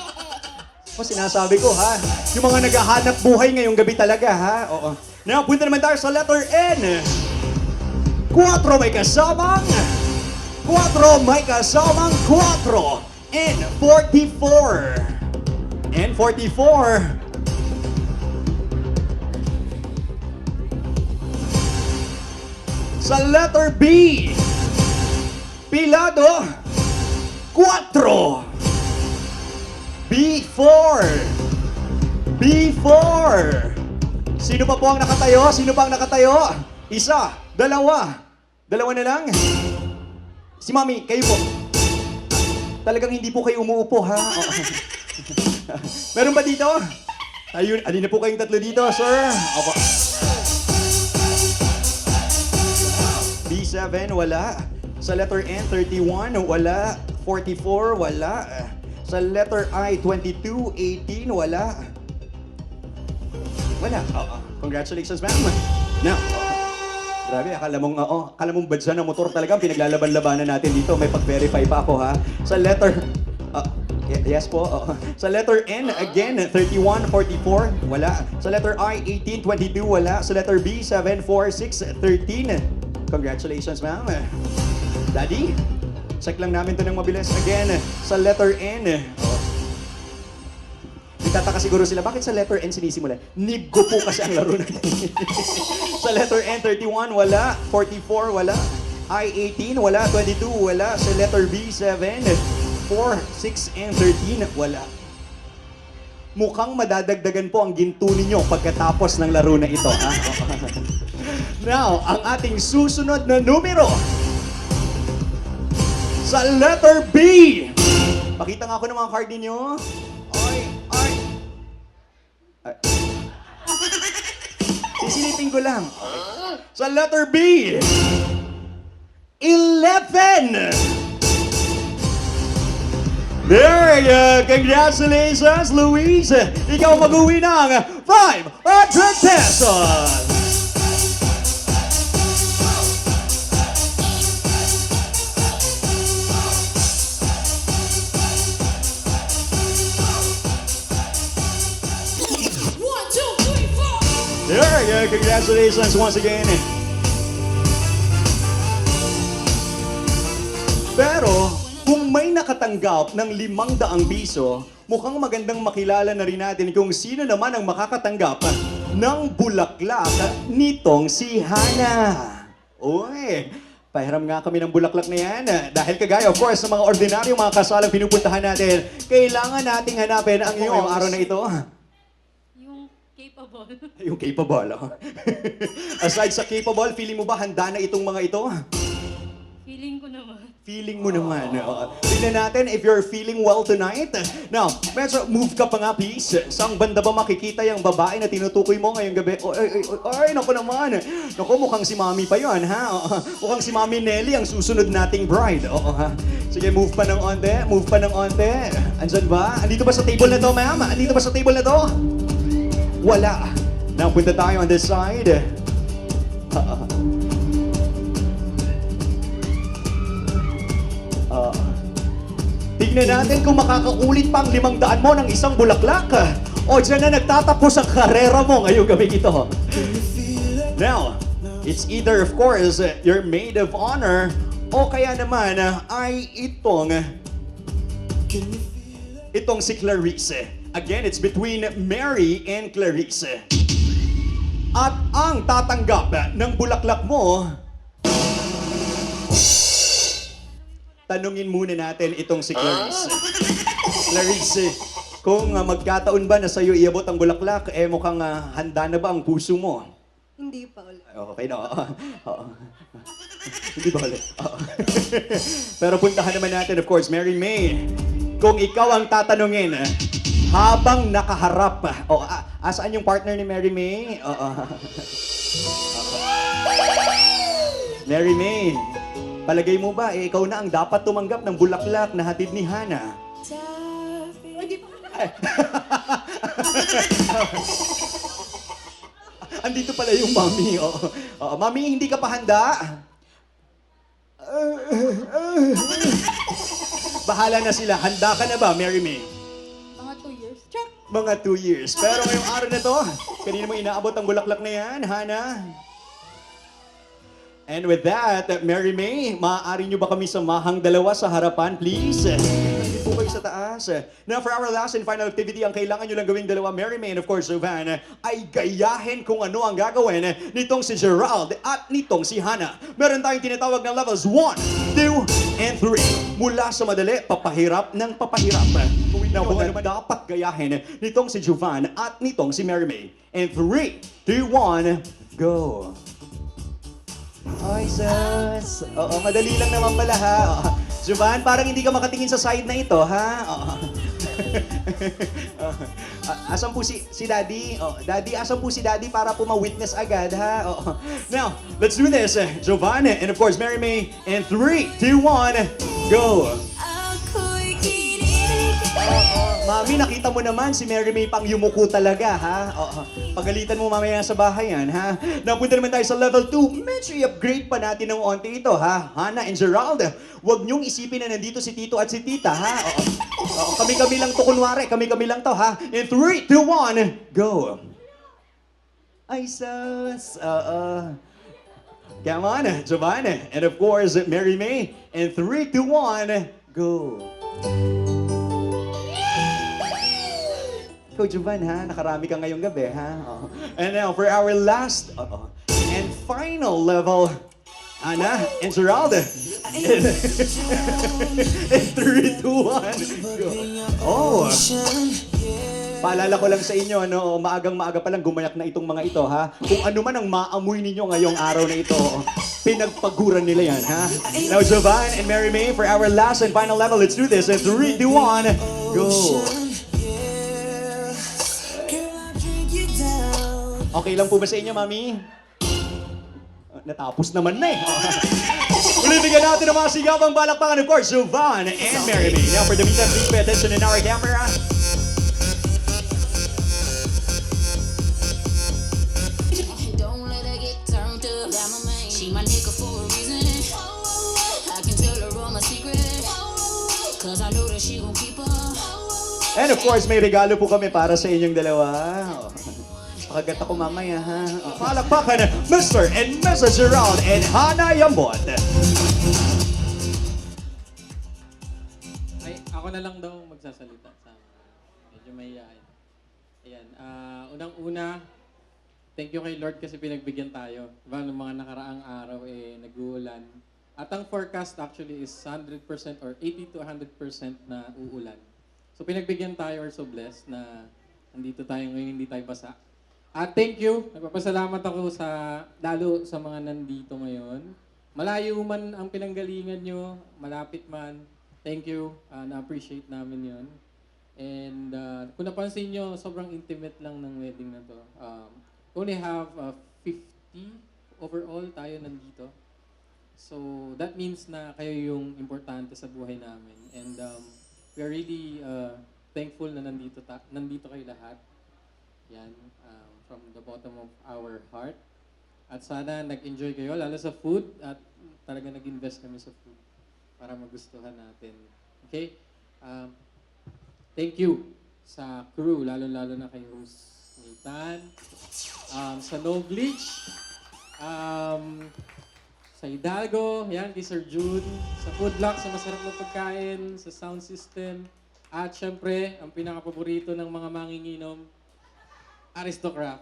Sinasabi ko, ha? Yung mga naghahanap buhay ngayong gabi talaga, ha? Oo. Now, punta naman tayo sa letter N. 4 may kasamang 4. N44. N44. Sa letter B, Pilado 4. B4. Sino pa po ang nakatayo? 1, 2, Dalawa na lang. Si Mami, kayo po. Talagang hindi po kayo umuupo, ha? Oo. Meron ba dito? Ayun, alin na po kayong tatlo dito, sir? Opo. B7, wala. Sa letter N, 31, wala. 44, wala. Sa letter I, 22, 18, wala. Wala. Oo. Congratulations, ma'am. Now, grabe, akala mong badsa ng motor talagang pinaglalaban-labanan natin dito. May pag-verify pa ako, ha? Sa letter... yes po. Sa letter N, again, 31, 44, wala. Sa letter I, 18, 22, wala. Sa letter B, 7, 4, 6, 13. Congratulations, ma'am. Daddy, check lang namin to ng mabilis. Again, sa letter N. Itataka siguro sila, bakit sa letter N sinisimulan? Nibgo po kasi ang laro natin. Sa letter N, 31, wala. 44, wala. I, 18, wala. 22, wala. Sa letter B, 7, 4, 6, and 13, wala. Mukhang madadagdagan po ang ginto ninyo pagkatapos ng laro na ito. Ha? Now, ang ating susunod na numero. Sa letter B. Pakita nga ako ng mga card ninyo. Ay. Sisilipin ko lang. Sa letter B. 11. There you go. Congratulations, Luis. Ikaw mag-uwi ng 500 pesos. There you go. Congratulations once again. Pero, kung may nakatanggap ng 500 piso, mukhang magandang makilala na rin natin kung sino naman ang makakatanggap ng bulaklak nitong si Hana. Uy, pahiram nga kami ng bulaklak na yan. Dahil kagaya, of course, sa mga ordinaryong mga kasalang pinupuntahan natin, kailangan nating hanapin ang iyong araw na ito. Yung capable. Yung capable, oh. Aside sa capable, feeling mo ba handa na itong mga ito? Feeling ko naman. Feeling mo naman. Tignan natin if you're feeling well tonight. Now, medyo move ka pa nga, please. Saan banda ba makikita yung babae na tinutukoy mo ngayong gabi? Ay, naku naman. Naku, mukhang si Mami pa yun, ha? Mukhang si Mami Nelly ang susunod nating bride. Oo, ha? Sige, move pa ng onte. Move pa ng onte. Andyan ba? Andito ba sa table na to, ma'am? Andito ba sa table na to? Wala. Now, punta tayo on this side. Tignan natin kung makakaulit pang 500 mo ng isang bulaklak. O dyan na nagtatapos ang karera mo ngayong gabi ito. Now, it's either of course your maid of honor o kaya naman ay itong si Clarice. Again, it's between Mary and Clarice. At ang tatanggap ng bulaklak mo, tanungin muna natin itong si Clarice. Clarice, kung magkataon ba na sa'yo iabot ang bulaklak, mukhang handa na ba ang puso mo? Hindi pa ulit. Okay na. Hindi ba ulit? Pero puntahan naman natin, of course, Mary May. Kung ikaw ang tatanungin, habang nakaharap, asaan yung partner ni Mary May? Mary May, palagay mo ba, ikaw na ang dapat tumanggap ng bulaklak na hatid ni Hana? Hindi pa. Andito pala yung mami. Mami, hindi ka pa handa? Bahala na sila. Handa ka na ba, Mary May? Mga 2 years. Check. Mga 2 years. Pero ngayong araw na to, kanina mo inaabot ang bulaklak na yan, Hana? And with that, Mary May, maaari nyo ba kami samahang dalawa sa harapan, please? Nandito po kayo sa taas. Now, for our last and final activity, ang kailangan nyo lang gawing dalawa, Mary May and of course, Jovan, ay gayahin kung ano ang gagawin nitong si Gerald at nitong si Hana. Meron tayong tinatawag na levels 1, 2, and 3. Mula sa madali, papahirap ng papahirap. Na kung ano man dapat gayahin nitong si Jovan at nitong si Mary May. And 3, 2, 1, go! Ay, sus. Oo, madali lang naman pala, ha? Oo. Jovan, parang hindi ka makatingin sa side na ito, ha? Oo. Asan po si Daddy? Oh, Daddy, asan po si Daddy para po ma-witness agad, ha? Oh. Now, let's do this. Jovan and of course, Mary May. In 3, 2, 1, go! Ako'y kinilig. Mami, nakita mo naman si Mary May pang yumuko talaga, ha? Oo. Pagalitan mo mamaya sa bahay yan, ha? Napunta naman tayo sa level 2. Medyo i-upgrade pa natin ng onti ito, ha? Hannah and Gerald, huwag niyong isipin na nandito si Tito at si Tita, ha? Oo, kami-kami lang to, kunwari. Kami-kami lang to, ha? In 3, 2, 1, go! Ay, sus. Come on, Giovanna. And of course, Mary May. In 3, 2, 1, go! Ikaw, Jovan, ha? Nakarami ka ngayong gabi, ha? Oo. And now, for our last and final level, Ana and Gerald. In 3, 2, 1, go. Oh! Paalala ko lang sa inyo, no, maagang-maaga pa lang gumayak na itong mga ito, ha? Kung ano man ang maamoy ninyo ngayong araw na ito, pinagpaguran nila yan, ha? Now, Jovan and Mary May, for our last and final level, let's do this. In 3, 2, 1, go! Okay lang po ba sa inyo, Mami? Natapos naman na eh. Ulitin natin ang mga sigabang balakpakan, of course, Jovan and Mary May. Now, for the meantime, please pay attention in our camera. Don't let her get turned up. She my nigga for a reason. I can tell her all my secrets. Cause I know that she gon' keep up. And of course, may regalo po kami para sa inyong dalawa. Pakagat ako mamaya, ha? Palakpakan, Mr. and Mrs. Gerald and Hannah Yambot. Ay, ako na lang daw magsasalita sa medyo mahihayin. Ayan, unang-una, thank you kay Lord kasi pinagbigyan tayo. Diba, noong mga nakaraang araw, nag-uulan. At ang forecast actually is 100% or 80 to 100% na uulan. So pinagbigyan tayo or so blessed na nandito tayo ngayon, hindi tayo basa. At thank you. Nagpapasalamat ako lalo sa mga nandito ngayon. Malayo man ang pinanggalingan nyo, malapit man. Thank you. Na-appreciate namin yon. And kung napansin nyo, sobrang intimate lang ng wedding na to. Only have 50 overall tayo nandito. So that means na kayo yung importante sa buhay namin. And we are really thankful na nandito kayo lahat. Yan. From the bottom of our heart. At sana nag-enjoy kayo, lalo sa food, at talaga nag-invest kami sa food para magustuhan natin. Okay? Thank you sa crew, lalo-lalo na kay host Nathan, sa No Glitch, sa Hidalgo, yan, kay Sir Jude, sa Food Block, sa masarap na pagkain, sa sound system, at syempre, ang pinaka-paborito ng mga manginginom, Aristocrat.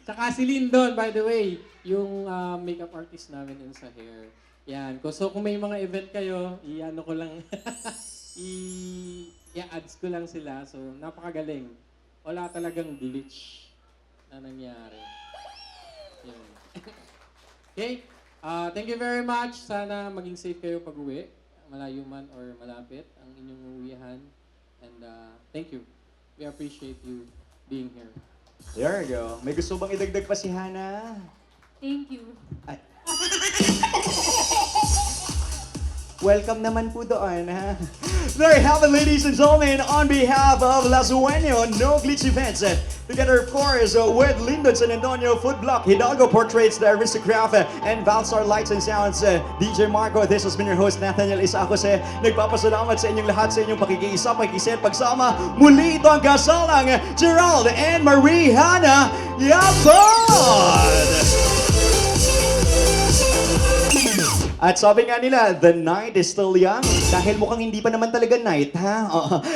Tsaka si Lindon, by the way, yung makeup artist namin in sa hair. Yan. So kung may mga event kayo, i-ano ko lang, i-ads ko lang sila. So napakagaling. Wala talagang glitch na nangyari. Yan. Okay? Thank you very much. Sana maging safe kayo pag-uwi. Malayo man or malapit ang inyong uwihan. And thank you. We appreciate you being here. There you go. May gusto bang idagdag pa si Hannah? Thank you. Ay. Welcome naman po doon, ha? There you have it, ladies and gentlemen, on behalf of La Sueño No Glitch Events, together, of course, with Lindon San Antonio Food Block, Hidalgo Portraits, The Aristocrat, and Valstar Lights and Sounds, DJ Marco. This has been your host, Nathaniel Isacose. Nagpapasalamat sa inyong lahat sa inyong pakikiisa, pakikiset, pagsama. Muli ito ang kasalang Gerald and Marie Hannah Yambot! At sabi nga nila, the night is still young. Dahil mukhang hindi pa naman talaga night, ha?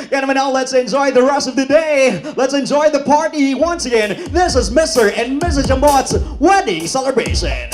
Kaya naman now, let's enjoy the rest of the day. Let's enjoy the party once again. This is Mr. and Mrs. Yambot's wedding celebration.